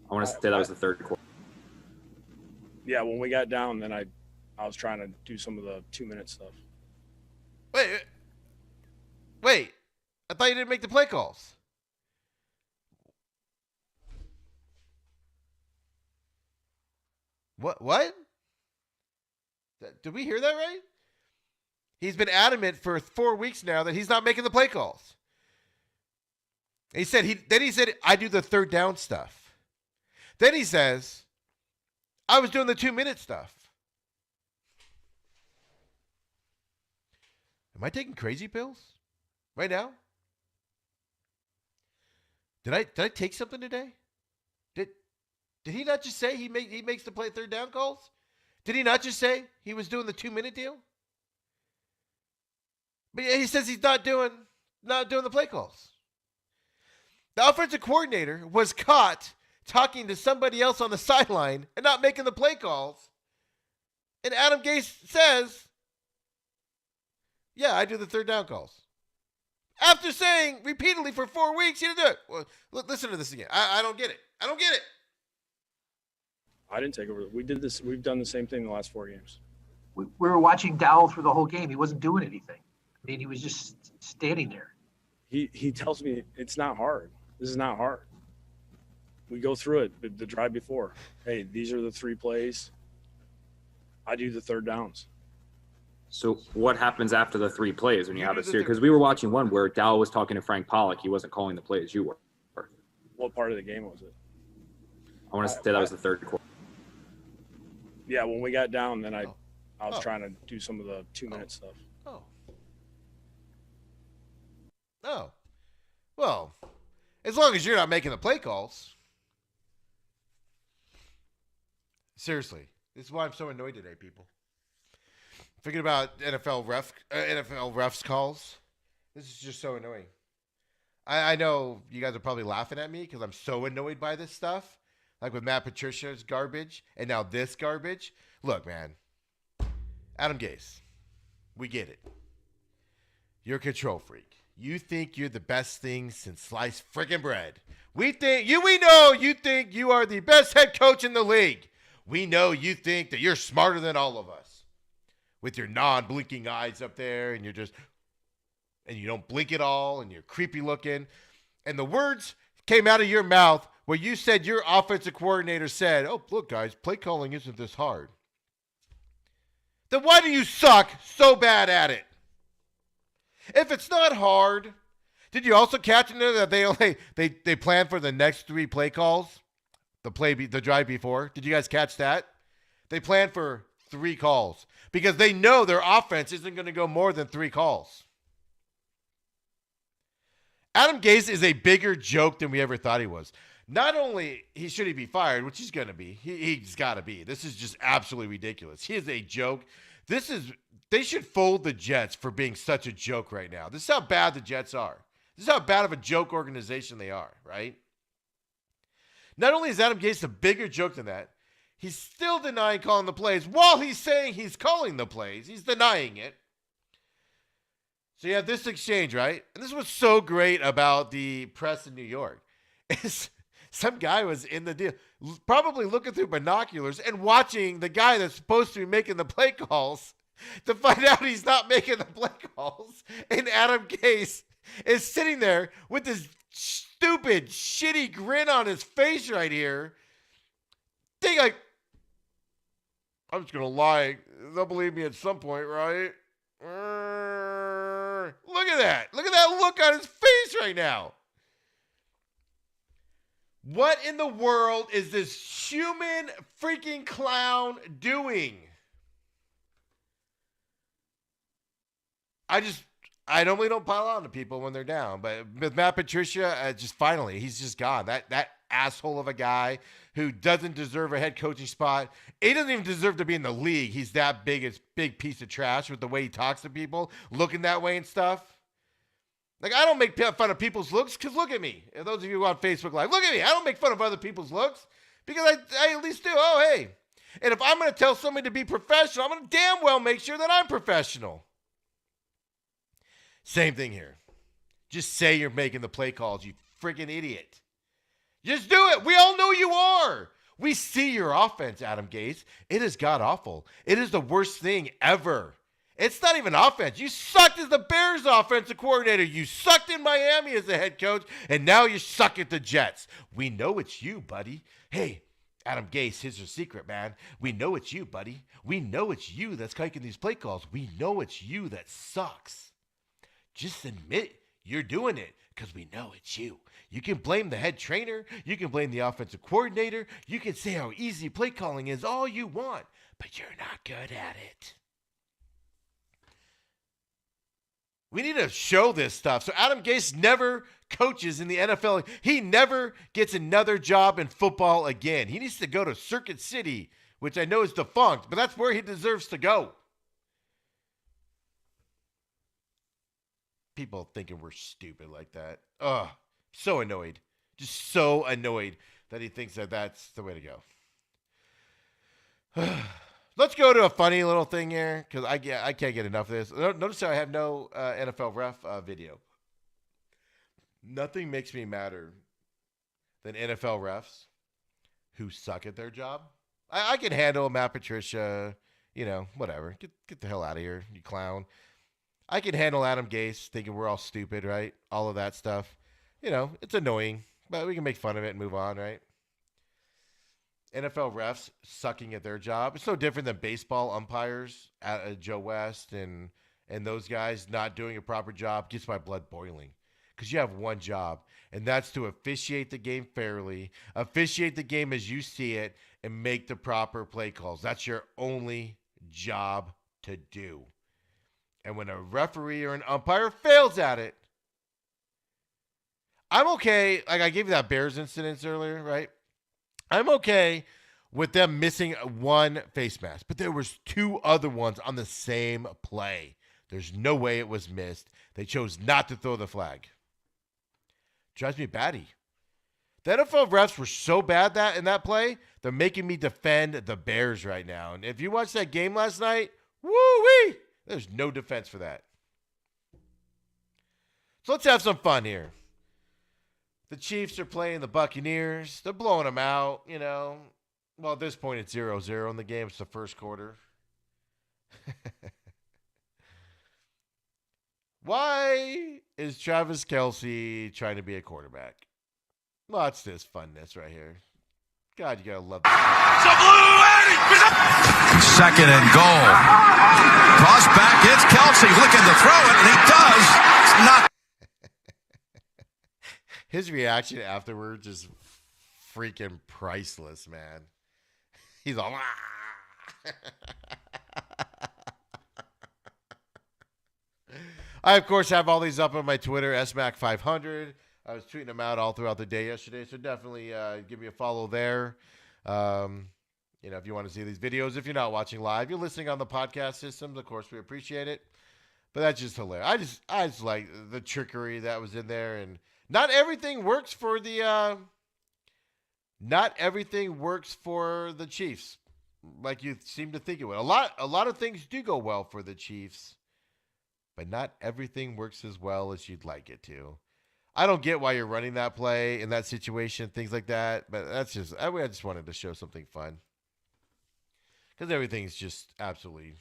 I want to say that was the third quarter. Yeah, when we got down, then I was trying to do some of the 2-minute stuff. Wait. I thought you didn't make the play calls. What? Did we hear that right? He's been adamant for 4 weeks now that he's not making the play calls. He said I do the third down stuff. Then he says I was doing the 2-minute stuff. Am I taking crazy pills right now? Did I take something today? Did he not just say he makes the play third down calls? Did he not just say he was doing the 2-minute deal? But yeah, he says he's not doing the play calls. The offensive coordinator was caught talking to somebody else on the sideline and not making the play calls. And Adam Gase says Yeah, I do the third down calls. After saying repeatedly for 4 weeks, he didn't do it. Well, listen to this again. I don't get it. I don't get it. I didn't take over. We did this. We've done the same thing the last 4 games. We were watching Dowell through the whole game. He wasn't doing anything. I mean, he was just standing there. He tells me it's not hard. This is not hard. We go through it the drive before. Hey, these are the 3 plays. I do the third downs. So what happens after the 3 plays when you have a do the series? Because we were watching one where Dowell was talking to Frank Pollock. He wasn't calling the plays. You were. What part of the game was it? I want to say that was the third quarter. Yeah, when we got down, then I was Oh. trying to do some of the 2-minute stuff. Oh. Oh. Well, as long as you're not making the play calls. Seriously, this is why I'm so annoyed today, people. Thinking about NFL refs calls. This is just so annoying. I know you guys are probably laughing at me because I'm so annoyed by this stuff. Like with Matt Patricia's garbage and now this garbage. Look, man. Adam Gase, we get it. You're a control freak. You think you're the best thing since sliced freaking bread. We know you think you are the best head coach in the league. We know you think that you're smarter than all of us. With your non-blinking eyes up there and you don't blink at all and you're creepy looking. And the words came out of your mouth where you said your offensive coordinator said, "Oh, look, guys, play calling isn't this hard." Then why do you suck so bad at it? If it's not hard, did you also catch in there that they planned for the next 3 play calls? The drive before. Did you guys catch that? They planned for 3 calls because they know their offense isn't going to go more than 3 calls. Adam Gase is a bigger joke than we ever thought he was. Not only should he be fired, which he's going to be. He's got to be. This is just absolutely ridiculous. He is a joke. They should fold the Jets for being such a joke right now. This is how bad the Jets are. This is how bad of a joke organization they are, right? Not only is Adam Gase a bigger joke than that, he's still denying calling the plays while he's saying he's calling the plays. He's denying it. So you have this exchange, right? And this was so great about the press in New York. Is some guy was in the deal, probably looking through binoculars and watching the guy that's supposed to be making the play calls to find out he's not making the play calls. And Adam Gase is sitting there with this stupid, shitty grin on his face right here. Think like, I'm just going to lie. They'll believe me at some point, right? Look at that. Look at that look on his face right now. What in the world is this human freaking clown doing? I normally don't pile on to people when they're down, but with Matt Patricia, just finally, he's just gone. That asshole of a guy who doesn't deserve a head coaching spot. He doesn't even deserve to be in the league. He's that big piece of trash with the way he talks to people, looking that way and stuff. Like, I don't make fun of people's looks because look at me. And those of you who are on Facebook Live, look at me. I don't make fun of other people's looks because I at least do. Oh, hey. And if I'm going to tell somebody to be professional, I'm going to damn well make sure that I'm professional. Same thing here. Just say you're making the play calls, you freaking idiot. Just do it. We all know you are. We see your offense, Adam Gase. It is god-awful. It is the worst thing ever. It's not even offense. You sucked as the Bears offensive coordinator. You sucked in Miami as the head coach, and now you suck at the Jets. We know it's you, buddy. Hey, Adam Gase, here's your secret, man. We know it's you, buddy. We know it's you that's making these play calls. We know it's you that sucks. Just admit you're doing it because we know it's you. You can blame the head trainer. You can blame the offensive coordinator. You can say how easy play calling is all you want, but you're not good at it. We need to show this stuff. So Adam Gase never coaches in the NFL. He never gets another job in football again. He needs to go to Circuit City, which I know is defunct, but that's where he deserves to go. People thinking we're stupid like that. Ugh, so annoyed. Just so annoyed that he thinks that that's the way to go. Let's go to a funny little thing here because I can't get enough of this. Notice how I have no NFL ref video. Nothing makes me madder than NFL refs who suck at their job. I can handle Matt Patricia, whatever. Get the hell out of here, you clown. I can handle Adam Gase thinking we're all stupid, right? All of that stuff. It's annoying, but we can make fun of it and move on, right? NFL refs sucking at their job. It's no different than baseball umpires, Joe West and those guys not doing a proper job. Gets my blood boiling because you have one job, and that's to officiate the game fairly, officiate the game as you see it, and make the proper play calls. That's your only job to do. And when a referee or an umpire fails at it, I'm okay. Like I gave you that Bears incident earlier, right? I'm okay with them missing one face mask, but there was two other ones on the same play. There's no way it was missed. They chose not to throw the flag. Drives me batty. The NFL refs were so bad in that play, they're making me defend the Bears right now. And if you watched that game last night, woo-wee, there's no defense for that. So let's have some fun here. The Chiefs are playing the Buccaneers. They're blowing them out, Well, at this point, it's 0-0 in the game. It's the first quarter. Why is Travis Kelce trying to be a quarterback? Watch this funness right here. God, you got to love this. Second and goal. Cross back. It's Kelce looking to throw it, and he does. It's not. His reaction afterwards is freaking priceless, man. He's all, I, of course, have all these up on my Twitter, SMAC500. I was tweeting them out all throughout the day yesterday, so definitely give me a follow there. If you want to see these videos, if you're not watching live, you're listening on the podcast systems, of course, we appreciate it. But that's just hilarious. I just like the trickery that was in there, and not everything works for the Chiefs, like you seem to think it would. A lot of things do go well for the Chiefs, but not everything works as well as you'd like it to. I don't get why you're running that play in that situation, things like that, but I just wanted to show something fun because everything's just absolutely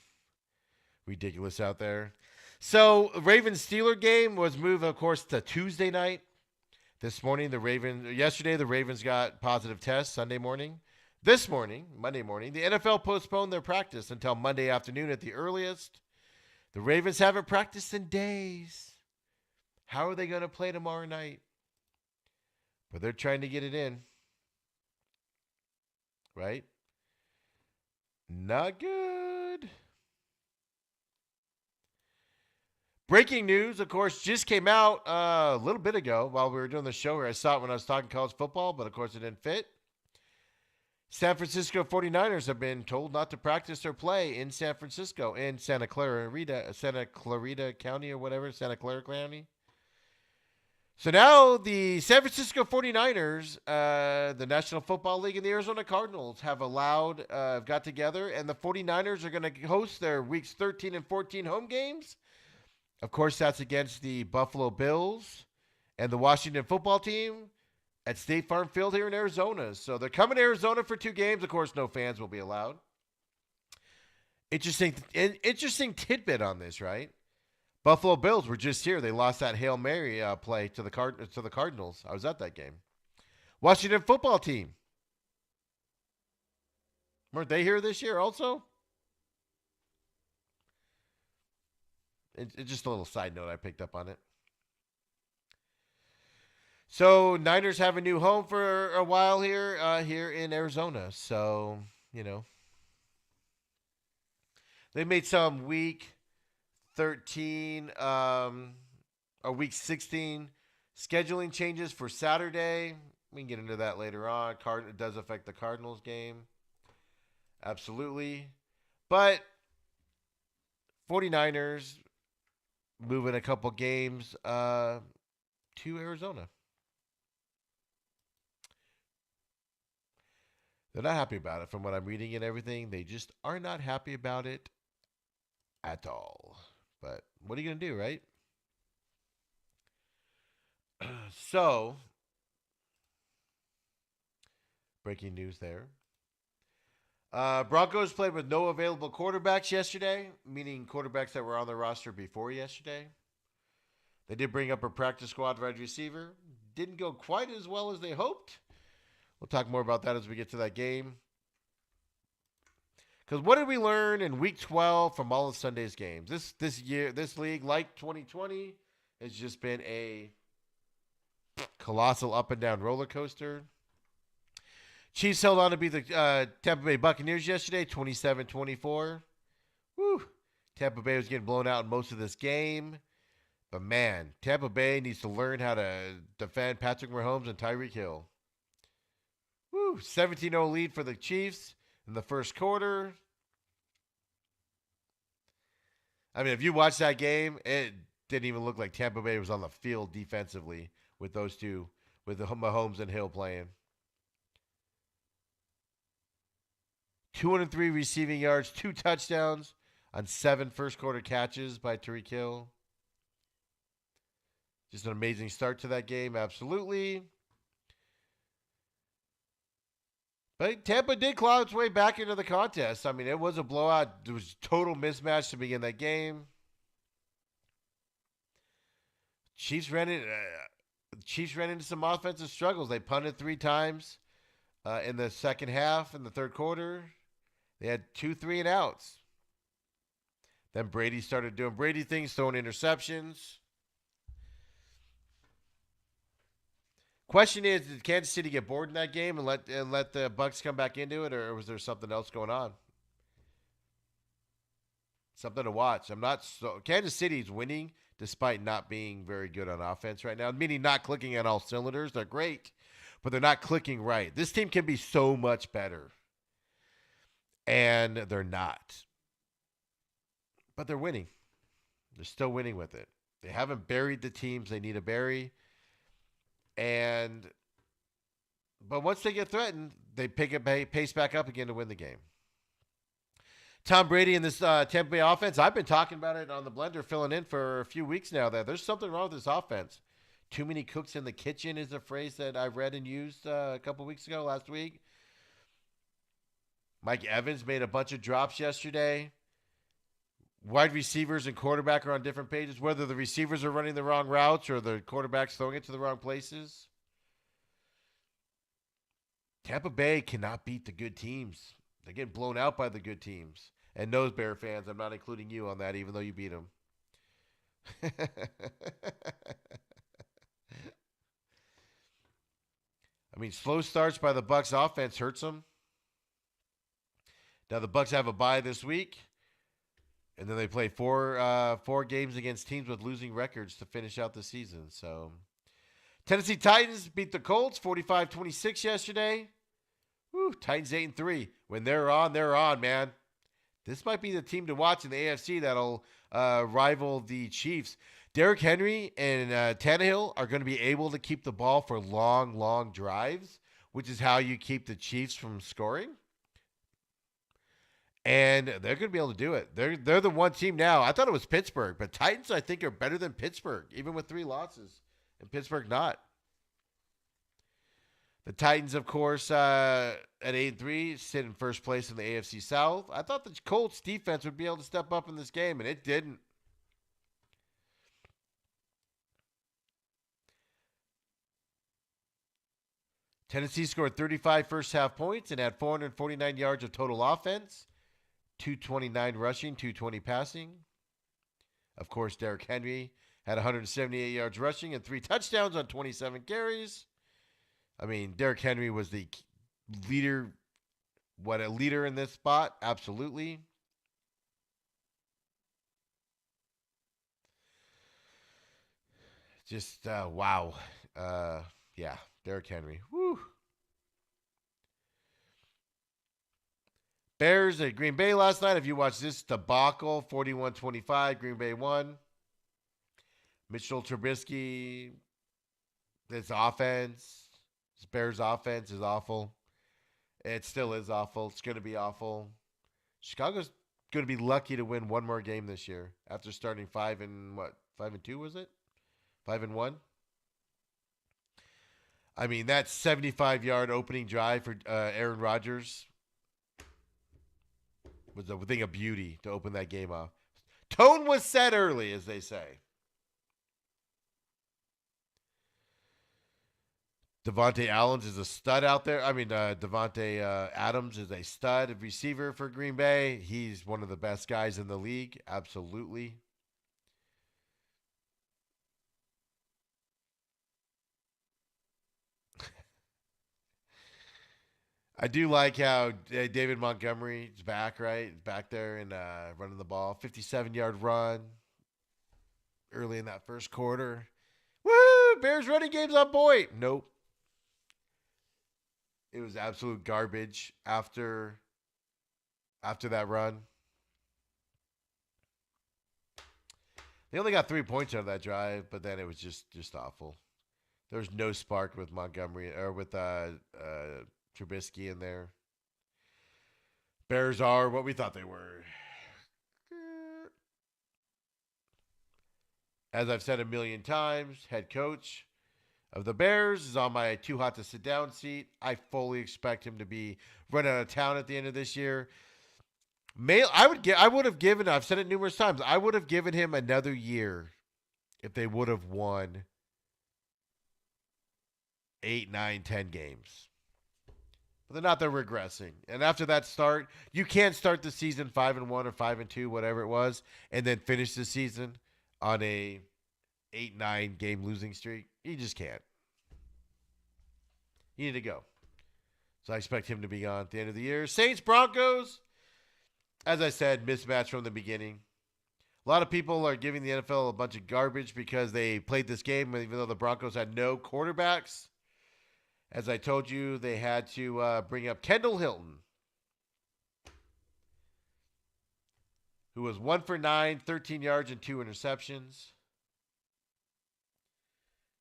ridiculous out there. So Ravens-Steeler game was moved, of course, to Tuesday night. This morning, yesterday, the Ravens got positive tests Sunday morning. This morning, Monday morning, the NFL postponed their practice until Monday afternoon at the earliest. The Ravens haven't practiced in days. How are they going to play tomorrow night? But they're trying to get it in. Right? Not good. Breaking news, of course, just came out a little bit ago while we were doing the show here. I saw it when I was talking college football, but of course it didn't fit. San Francisco 49ers have been told not to practice or play in San Francisco, in Santa Clarita County or whatever, Santa Clara County. So now the San Francisco 49ers, the National Football League, and the Arizona Cardinals have got together, and the 49ers are going to host their weeks 13 and 14 home games. Of course, that's against the Buffalo Bills and the Washington Football Team at State Farm Field here in Arizona. So they're coming to Arizona for 2 games. Of course, no fans will be allowed. Interesting tidbit on this, right? Buffalo Bills were just here. They lost that Hail Mary play to the Cardinals. I was at that game. Washington Football Team. Weren't they here this year also? It's just a little side note I picked up on it. So Niners have a new home for a while here in Arizona. So, they made some week 13 or week 16 scheduling changes for Saturday. We can get into that later on. It does affect the Cardinals game. Absolutely. But 49ers moving a couple games to Arizona. They're not happy about it from what I'm reading and everything. They just are not happy about it at all. But what are you going to do, right? So, breaking news there. Broncos played with no available quarterbacks yesterday, meaning quarterbacks that were on the roster before yesterday. They did bring up a practice squad wide receiver. Didn't go quite as well as they hoped. We'll talk more about that as we get to that game. Because what did we learn in Week 12 from all of Sunday's games? This league, like 2020, has just been a colossal up and down roller coaster. Chiefs held on to beat the Tampa Bay Buccaneers yesterday, 27-24. Woo! Tampa Bay was getting blown out in most of this game. But, man, Tampa Bay needs to learn how to defend Patrick Mahomes and Tyreek Hill. Woo! 17-0 lead for the Chiefs in the first quarter. I mean, if you watch that game, it didn't even look like Tampa Bay was on the field defensively with those two, with the Mahomes and Hill playing. 203 receiving yards, 2 touchdowns on 7 first-quarter catches by Tyreek Hill. Just an amazing start to that game, absolutely. But Tampa did claw its way back into the contest. I mean, it was a blowout. It was a total mismatch to begin that game. Chiefs ran into some offensive struggles. They punted 3 times in the second half, in the third quarter. They had 2 3-and-outs. Then Brady started doing Brady things, throwing interceptions. Question is, did Kansas City get bored in that game and let the Bucs come back into it, or was there something else going on? Something to watch. Kansas City's winning despite not being very good on offense right now, meaning not clicking on all cylinders. They're great, but they're not clicking right. This team can be so much better, and they're not. But they're winning. They're still winning with it. They haven't buried the teams they need to bury. But once they get threatened, they pick up pace back up again to win the game. Tom Brady and this Tampa Bay offense, I've been talking about it on the blender, filling in for a few weeks now, that there's something wrong with this offense. Too many cooks in the kitchen is a phrase that I read and used a couple weeks ago, last week. Mike Evans made a bunch of drops yesterday. Wide receivers and quarterback are on different pages, whether the receivers are running the wrong routes or the quarterback's throwing it to the wrong places. Tampa Bay cannot beat the good teams. They're getting blown out by the good teams. And those Bear fans, I'm not including you on that, even though you beat them. I mean, slow starts by the Bucs offense hurts them. Now the Bucs have a bye this week. And then they play four games against teams with losing records to finish out the season. So, Tennessee Titans beat the Colts 45-26 yesterday. Woo, Titans 8-3. When they're on, man. This might be the team to watch in the AFC that'll rival the Chiefs. Derrick Henry and Tannehill are going to be able to keep the ball for long, long drives, which is how you keep the Chiefs from scoring. And they're going to be able to do it. They're the one team now. I thought it was Pittsburgh, but Titans, I think, are better than Pittsburgh, even with 3 losses, and Pittsburgh not. The Titans, of course, at 8-3, sit in first place in the AFC South. I thought the Colts defense would be able to step up in this game, and it didn't. Tennessee scored 35 first-half points and had 449 yards of total offense. 229 rushing, 220 passing. Of course, Derrick Henry had 178 yards rushing and 3 touchdowns on 27 carries. I mean, Derrick Henry was the leader. What a leader in this spot. Absolutely. Just, wow. Yeah, Derrick Henry. Woo. Bears at Green Bay last night. If you watched this debacle, 41-25, Green Bay won. Mitchell Trubisky, this offense, this Bears offense is awful. It still is awful. It's going to be awful. Chicago's going to be lucky to win one more game this year after starting 5-2 was it? 5-1. I mean, that 75-yard opening drive for Aaron Rodgers was a thing of beauty to open that game off. Tone was set early, as they say. Devontae Adams is a stud out there. I mean, Devontae Adams is a stud receiver for Green Bay. He's one of the best guys in the league. Absolutely. I do like how David Montgomery is back, right? Back there and running the ball. 57-yard run early in that first quarter. Woo! Bears running game's on point. Nope. It was absolute garbage after that run. They only got 3 points out of that drive, but then it was just awful. There was no spark with Montgomery or with Trubisky in there. Bears are what we thought they were. As I've said a million times, head coach of the Bears is on my too hot to sit down seat. I fully expect him to be run out of town at the end of this year. I would have given, I've said it numerous times, I would have given him another year if they would have won 8, 9, 10 games. But they're not, they're regressing. And after that start, you can't start the season 5-1 or 5-2, whatever it was, and then finish the season on a 8-9 game losing streak. You just can't. You need to go. So I expect him to be gone at the end of the year. Saints, Broncos. As I said, mismatch from the beginning. A lot of people are giving the NFL a bunch of garbage because they played this game, even though the Broncos had no quarterbacks. As I told you, they had to bring up Kendall Hilton, who was 1 for 9, 13 yards and 2 interceptions.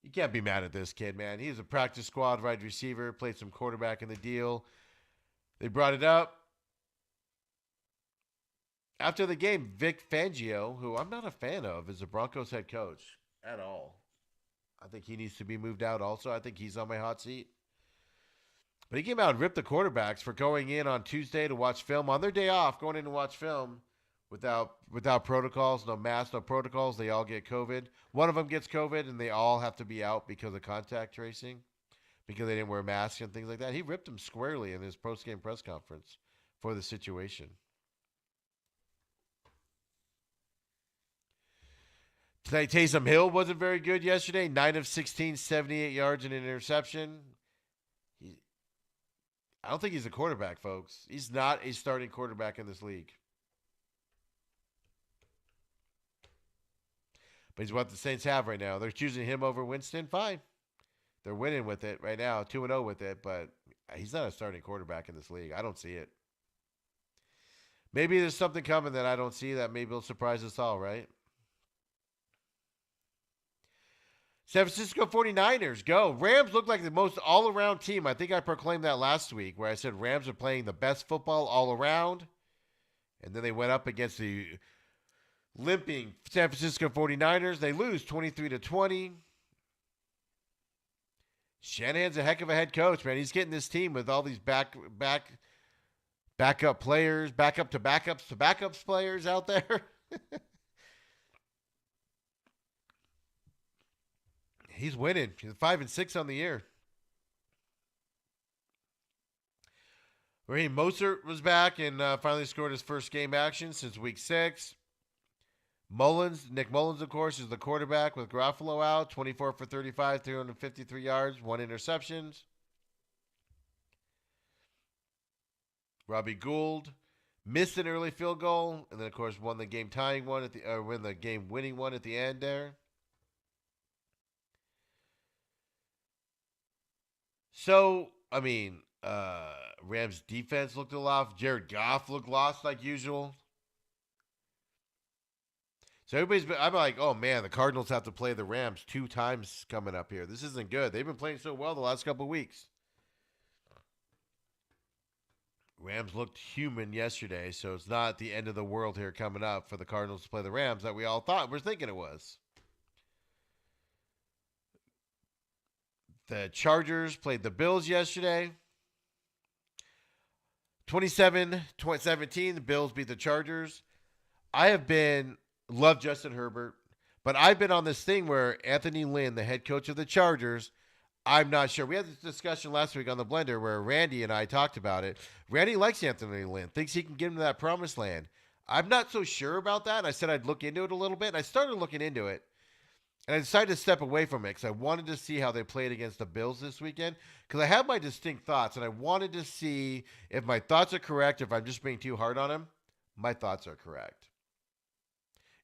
You can't be mad at this kid, man. He's a practice squad wide receiver, played some quarterback in the deal. They brought it up. After the game, Vic Fangio, who I'm not a fan of, is the Broncos head coach at all. I think he needs to be moved out also. I think he's on my hot seat. But he came out and ripped the quarterbacks for going in on Tuesday to watch film. On their day off, going in to watch film without protocols, no masks, no protocols. They all get COVID. One of them gets COVID, and they all have to be out because of contact tracing, because they didn't wear masks and things like that. He ripped them squarely in his post-game press conference for the situation. Tonight, Taysom Hill wasn't very good yesterday. 9 of 16, 78 yards and an interception. I don't think he's a quarterback, folks. He's not a starting quarterback in this league. But he's what the Saints have right now. They're choosing him over Winston. Fine. They're winning with it right now, 2-0 with it, but he's not a starting quarterback in this league. I don't see it. Maybe there's something coming that I don't see that maybe will surprise us all, right? San Francisco 49ers, go. Rams look like the most all-around team. I think I proclaimed that last week where I said Rams are playing the best football all around. And then they went up against the limping San Francisco 49ers. They lose 23-20. Shanahan's a heck of a head coach, man. He's getting this team with all these backup players, backup to backups to backups players out there. He's winning. He's 5-6 on the year. Raheem Mostert was back and finally scored his first game action since week 6. Nick Mullins, of course, is the quarterback with Garoppolo out. 24 for 35, 353 yards, 1 interception. Robbie Gould missed an early field goal, and then, of course, won the game-tying one win the game-winning one at the end there. So, I mean, Rams defense looked a lot. Jared Goff looked lost like usual. So I'm like, oh man, the Cardinals have to play the Rams 2 times coming up here. This isn't good. They've been playing so well the last couple of weeks. Rams looked human yesterday, so it's not the end of the world here coming up for the Cardinals to play the Rams that we all thought we're thinking it was. The Chargers played the Bills yesterday. 27-17, the Bills beat the Chargers. I love Justin Herbert, but I've been on this thing where Anthony Lynn, the head coach of the Chargers, I'm not sure. We had this discussion last week on the Blender where Randy and I talked about it. Randy likes Anthony Lynn, thinks he can get him to that promised land. I'm not so sure about that. I said I'd look into it a little bit, and I started looking into it. And I decided to step away from it because I wanted to see how they played against the Bills this weekend because I have my distinct thoughts, and I wanted to see if my thoughts are correct, if I'm just being too hard on him. My thoughts are correct.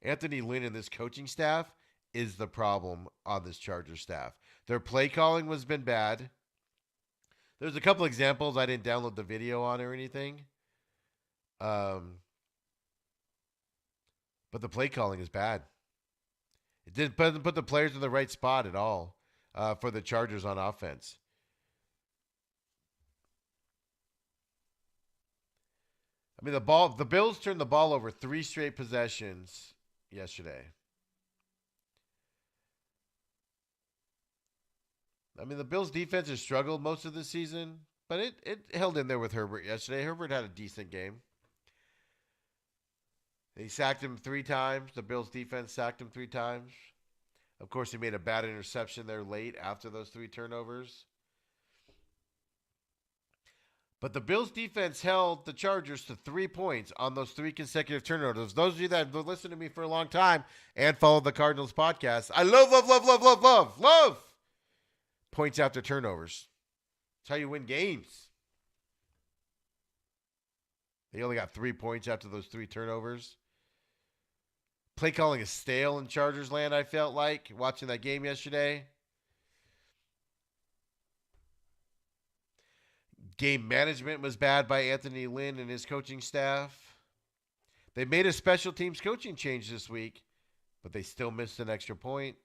Anthony Lynn and this coaching staff is the problem on this Chargers staff. Their play calling has been bad. There's a couple examples I didn't download the video on or anything. But the play calling is bad. It doesn't put the players in the right spot at all for the Chargers on offense. I mean, the Bills turned the ball over 3 straight possessions yesterday. I mean, the Bills' defense has struggled most of the season, but it held in there with Herbert yesterday. Herbert had a decent game. He sacked him 3 times. The Bills' defense sacked him 3 times. Of course, he made a bad interception there late after those 3 turnovers. But the Bills' defense held the Chargers to 3 points on those 3 consecutive turnovers. Those of you that have listened to me for a long time and followed the Cardinals podcast, I love points after turnovers. That's how you win games. They only got 3 points after those 3 turnovers. Play calling is stale in Chargers land, I felt like, watching that game yesterday. Game management was bad by Anthony Lynn and his coaching staff. They made a special teams coaching change this week, but they still missed an extra point.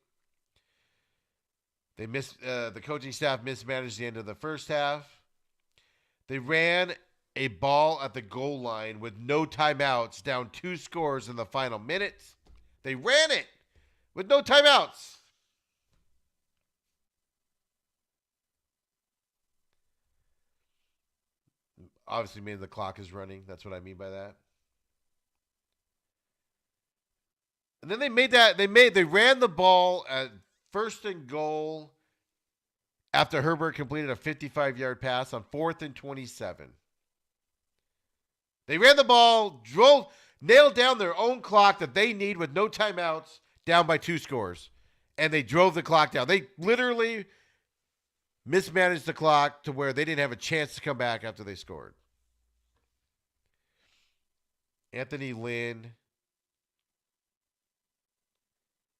The coaching staff mismanaged the end of the first half. They ran a ball at the goal line with no timeouts, down 2 scores in the final minute. They ran it with no timeouts. Obviously, meaning the clock is running. That's what I mean by that. And then they ran the ball at 1st and goal after Herbert completed a 55-yard pass on 4th and 27. They ran the ball, nailed down their own clock that they need with no timeouts, down by 2 scores. And they drove the clock down. They literally mismanaged the clock to where they didn't have a chance to come back after they scored. Anthony Lynn.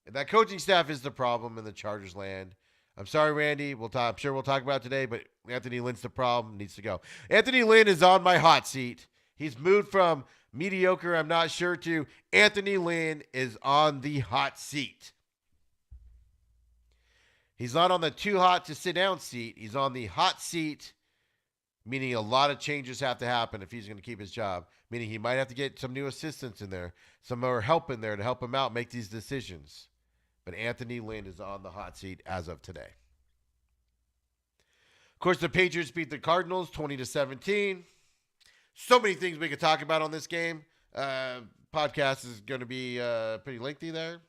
And that coaching staff is the problem in the Chargers land. I'm sorry, Randy. I'm sure we'll talk about it today, but Anthony Lynn's the problem. Needs to go. Anthony Lynn is on my hot seat. He's moved from mediocre, I'm not sure, to Anthony Lynn is on the hot seat. He's not on the too hot to sit down seat. He's on the hot seat, meaning a lot of changes have to happen if he's going to keep his job, meaning he might have to get some new assistants in there, some more help in there to help him out make these decisions. But Anthony Lynn is on the hot seat as of today. Of course, the Patriots beat the Cardinals 20-17. So many things we could talk about on this game. Podcast is going to be pretty lengthy there.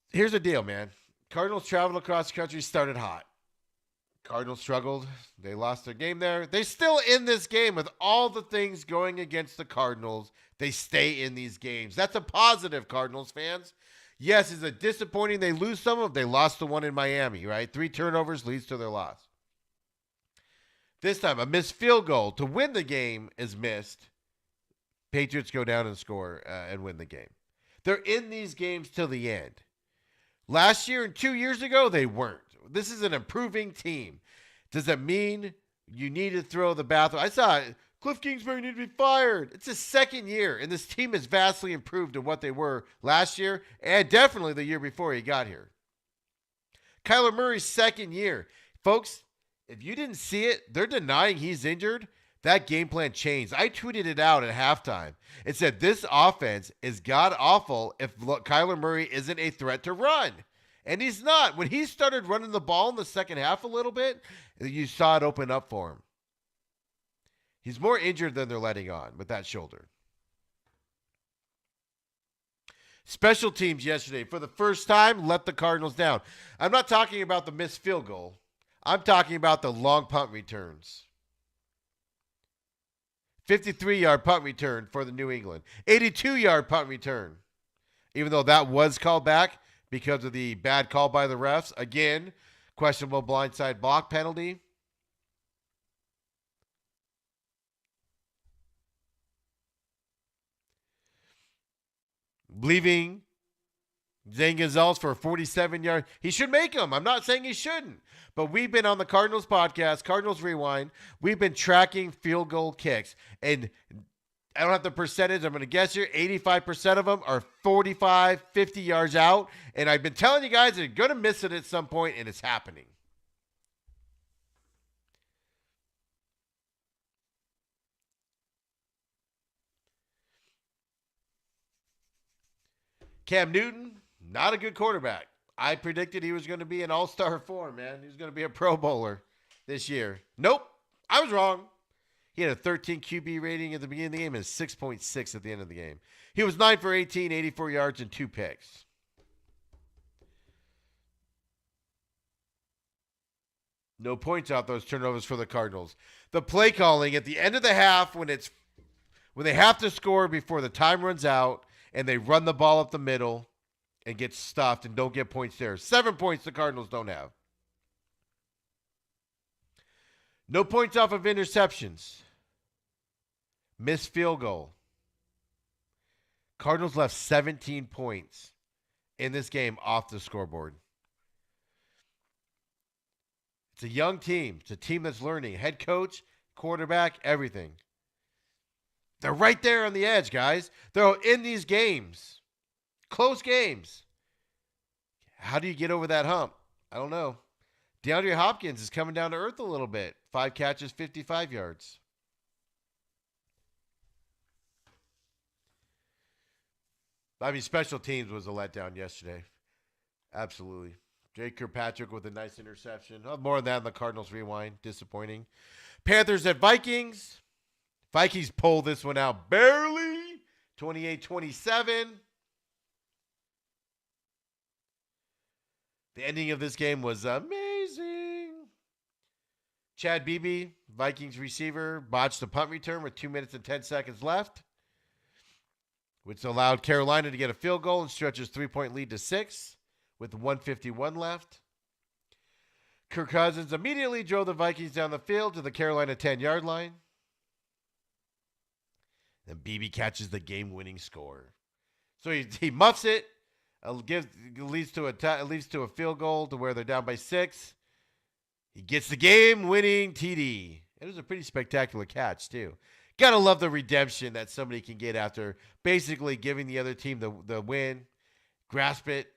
Here's the deal, man. Cardinals traveled across the country, started hot. Cardinals struggled. They lost their game there. They're still in this game with all the things going against the Cardinals. They stay in these games. That's a positive, Cardinals fans. Yes, is it disappointing they lose some of them? They lost the one in Miami, right? 3 turnovers leads to their loss. This time, a missed field goal to win the game is missed. Patriots go down and score and win the game. They're in these games till the end. Last year and 2 years ago, they weren't. This is an improving team. Does that mean you need to throw the bathroom? I saw Cliff Kingsbury need to be fired. It's his 2nd year, and this team has vastly improved to what they were last year and definitely the year before he got here. Kyler Murray's 2nd year. Folks, If you didn't see it, they're denying he's injured. That game plan changed. I tweeted it out at halftime. It said this offense is god awful if Kyler Murray isn't a threat to run. And he's not. When he started running the ball in the second half a little bit, you saw it open up for him. He's more injured than they're letting on with that shoulder. Special teams yesterday, for the first time, let the Cardinals down. I'm not talking about the missed field goal. I'm talking about the long punt returns. 53-yard punt return for the New England. 82-yard punt return. Even though that was called back because of the bad call by the refs. Again, questionable blindside block penalty. Leaving Zane Gonzalez for a 47-yard. He should make them. I'm not saying he shouldn't. But we've been on the Cardinals podcast, Cardinals Rewind. We've been tracking field goal kicks. And I don't have the percentage. I'm going to guess here. 85% of them are 45, 50 yards out. And I've been telling you guys they're going to miss it at some point, and it's happening. Cam Newton, not a good quarterback. I predicted he was going to be an all-star form, man. He was going to be a Pro Bowler this year. Nope, I was wrong. He had a 13 QB rating at the beginning of the game and 6.6 at the end of the game. He was 9 for 18, 84 yards, and 2 picks. No points out those turnovers for the Cardinals. The play calling at the end of the half when they have to score before the time runs out, and they run the ball up the middle and get stuffed and don't get points there. 7 points the Cardinals don't have. No points off of interceptions. Missed field goal. Cardinals left 17 points in this game off the scoreboard. It's a young team. It's a team that's learning. Head coach, quarterback, everything. They're right there on the edge, guys. They're in these games. Close games. How do you get over that hump? I don't know. DeAndre Hopkins is coming down to earth a little bit. 5 catches, 55 yards. I mean, special teams was a letdown yesterday. Absolutely. Jake Kirkpatrick with a nice interception. More on that in the Cardinals Rewind. Disappointing. Panthers at Vikings. Vikings pull this one out barely. 28-27. The ending of this game was amazing. Chad Beebe, Vikings receiver, botched a punt return with 2 minutes and 10 seconds left, which allowed Carolina to get a field goal and stretch his 3-point lead to 6 with 1:51 left. Kirk Cousins immediately drove the Vikings down the field to the Carolina 10-yard line. And Beebe catches the game-winning score. So he muffs it, leads to a field goal to where they're down by 6. He gets the game-winning TD. It was a pretty spectacular catch, too. Gotta love the redemption that somebody can get after basically giving the other team the win, grasp it,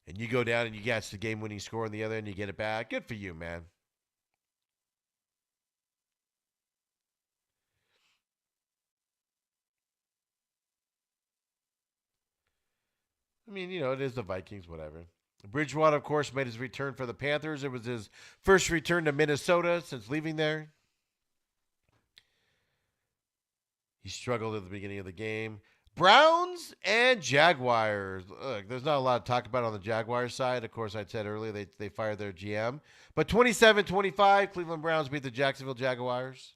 and you go down and you catch the game-winning score on the other end, you get it back. Good for you, man. I mean, it is the Vikings, whatever. Bridgewater, of course, made his return for the Panthers. It was his first return to Minnesota since leaving there. He struggled at the beginning of the game. Browns and Jaguars. Look, there's not a lot to talk about on the Jaguars side. Of course, I said earlier they fired their GM. But 27-25, Cleveland Browns beat the Jacksonville Jaguars.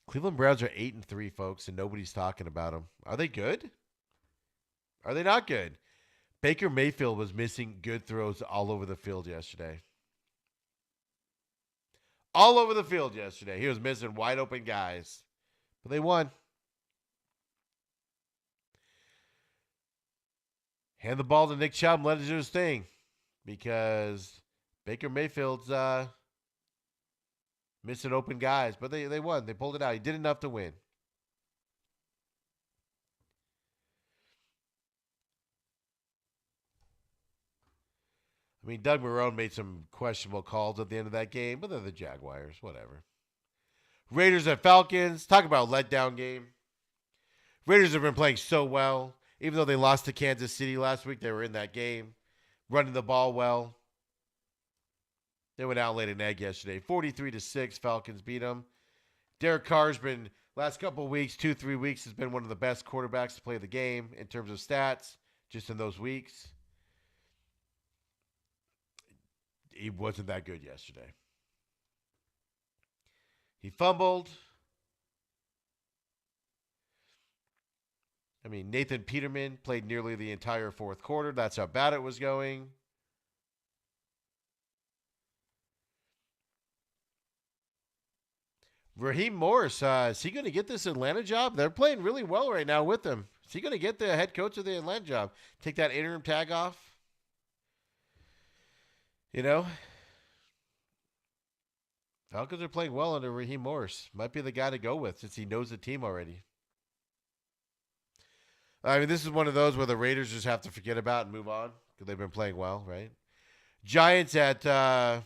Cleveland Browns are 8-3, folks, and nobody's talking about them. Are they good? Are they not good? Baker Mayfield was missing good throws all over the field yesterday. All over the field yesterday. He was missing wide open guys. But they won. Hand the ball to Nick Chubb and let him do his thing. Because Baker Mayfield's missing open guys. But they won. They pulled it out. He did enough to win. I mean, Doug Marrone made some questionable calls at the end of that game, but they're the Jaguars, whatever. Raiders at Falcons. Talk about a letdown game. Raiders have been playing so well. Even though they lost to Kansas City last week, they were in that game, running the ball well. They went out and laid an egg yesterday. 43-6, Falcons beat them. Derek Carr's been, last couple of weeks, 2-3 weeks, has been one of the best quarterbacks to play the game in terms of stats, just in those weeks. He wasn't that good yesterday. He fumbled. I mean, Nathan Peterman played nearly the entire fourth quarter. That's how bad it was going. Raheem Morris, is he going to get this Atlanta job? They're playing really well right now with him. Is he going to get the head coach of the Atlanta job? Take that interim tag off? You know? Falcons are playing well under Raheem Morris. Might be the guy to go with since he knows the team already. I mean, this is one of those where the Raiders just have to forget about and move on because they've been playing well, right? Giants at the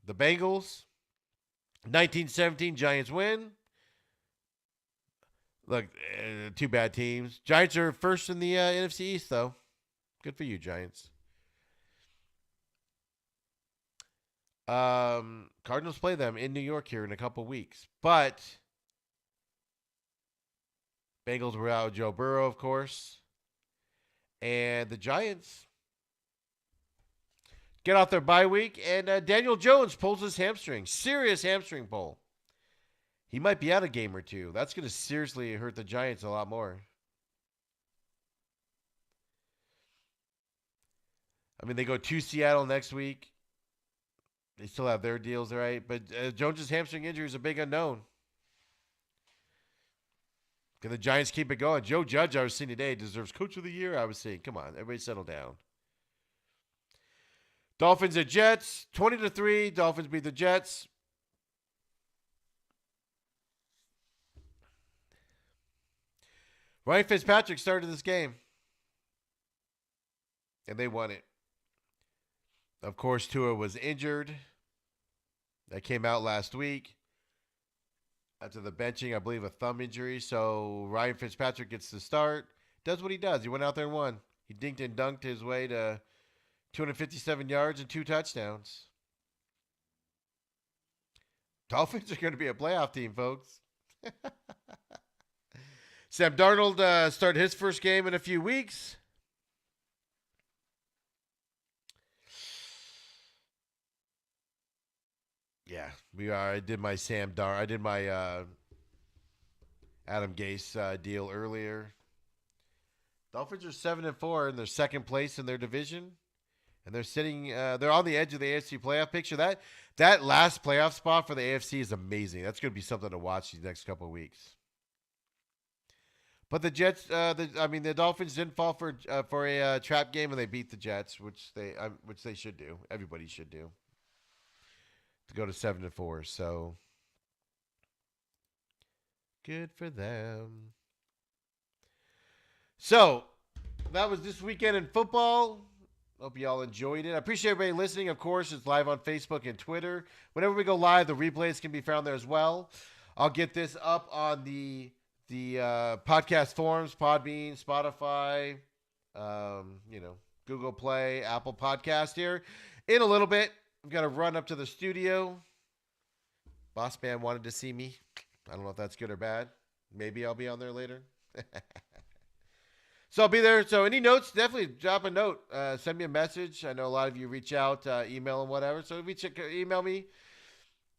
Bengals. 19-17, Giants win. Look, two bad teams. Giants are first in the NFC East, though. Good for you, Giants. Cardinals play them in New York here in a couple weeks. But Bengals were out with Joe Burrow, of course. And the Giants get off their bye week. And Daniel Jones pulls his hamstring. Serious hamstring pull. He might be out a game or two. That's going to seriously hurt the Giants a lot more. I mean, they go to Seattle next week. They still have their deals, right? But Jones' hamstring injury is a big unknown. Can the Giants keep it going? Joe Judge, I was seeing today, deserves Coach of the Year. I was saying, come on, everybody settle down. Dolphins at Jets, 20-3. Dolphins beat the Jets. Ryan Fitzpatrick started this game. And they won it. Of course, Tua was injured. That came out last week. After the benching, I believe a thumb injury. So Ryan Fitzpatrick gets to start. Does what he does. He went out there and won. He dinked and dunked his way to 257 yards and 2 touchdowns. Dolphins are going to be a playoff team, folks. Sam Darnold started his first game in a few weeks. Yeah, I did my Adam Gase deal earlier. Dolphins are 7-4 in their second place in their division, and they're sitting. They're on the edge of the AFC playoff picture. That last playoff spot for the AFC is amazing. That's going to be something to watch these next couple of weeks. But the Jets, the Dolphins didn't fall for a trap game, and they beat the Jets, which they should do. Everybody should do. To go to 7-4, so good for them. So that was this weekend in football. Hope you all enjoyed it. I appreciate everybody listening. Of course, it's live on Facebook and Twitter. Whenever we go live, the replays can be found there as well. I'll get this up on the podcast forums, Podbean, Spotify, Google Play, Apple Podcast here in a little bit. I've got to run up to the studio. Boss man wanted to see me. I don't know if that's good or bad. Maybe I'll be on there later. So I'll be there. So any notes, definitely drop a note. Send me a message. I know a lot of you reach out, email and whatever. So email me.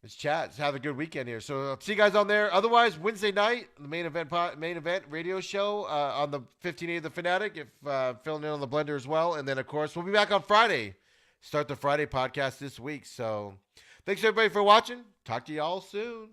Let's chat. Let's have a good weekend here. So I'll see you guys on there. Otherwise, Wednesday night, the main event radio show on the 1580 The Fanatic, if filling in on the blender as well. And then, of course, we'll be back on Friday. Start the Friday podcast this week. So thanks, everybody, for watching. Talk to you all soon.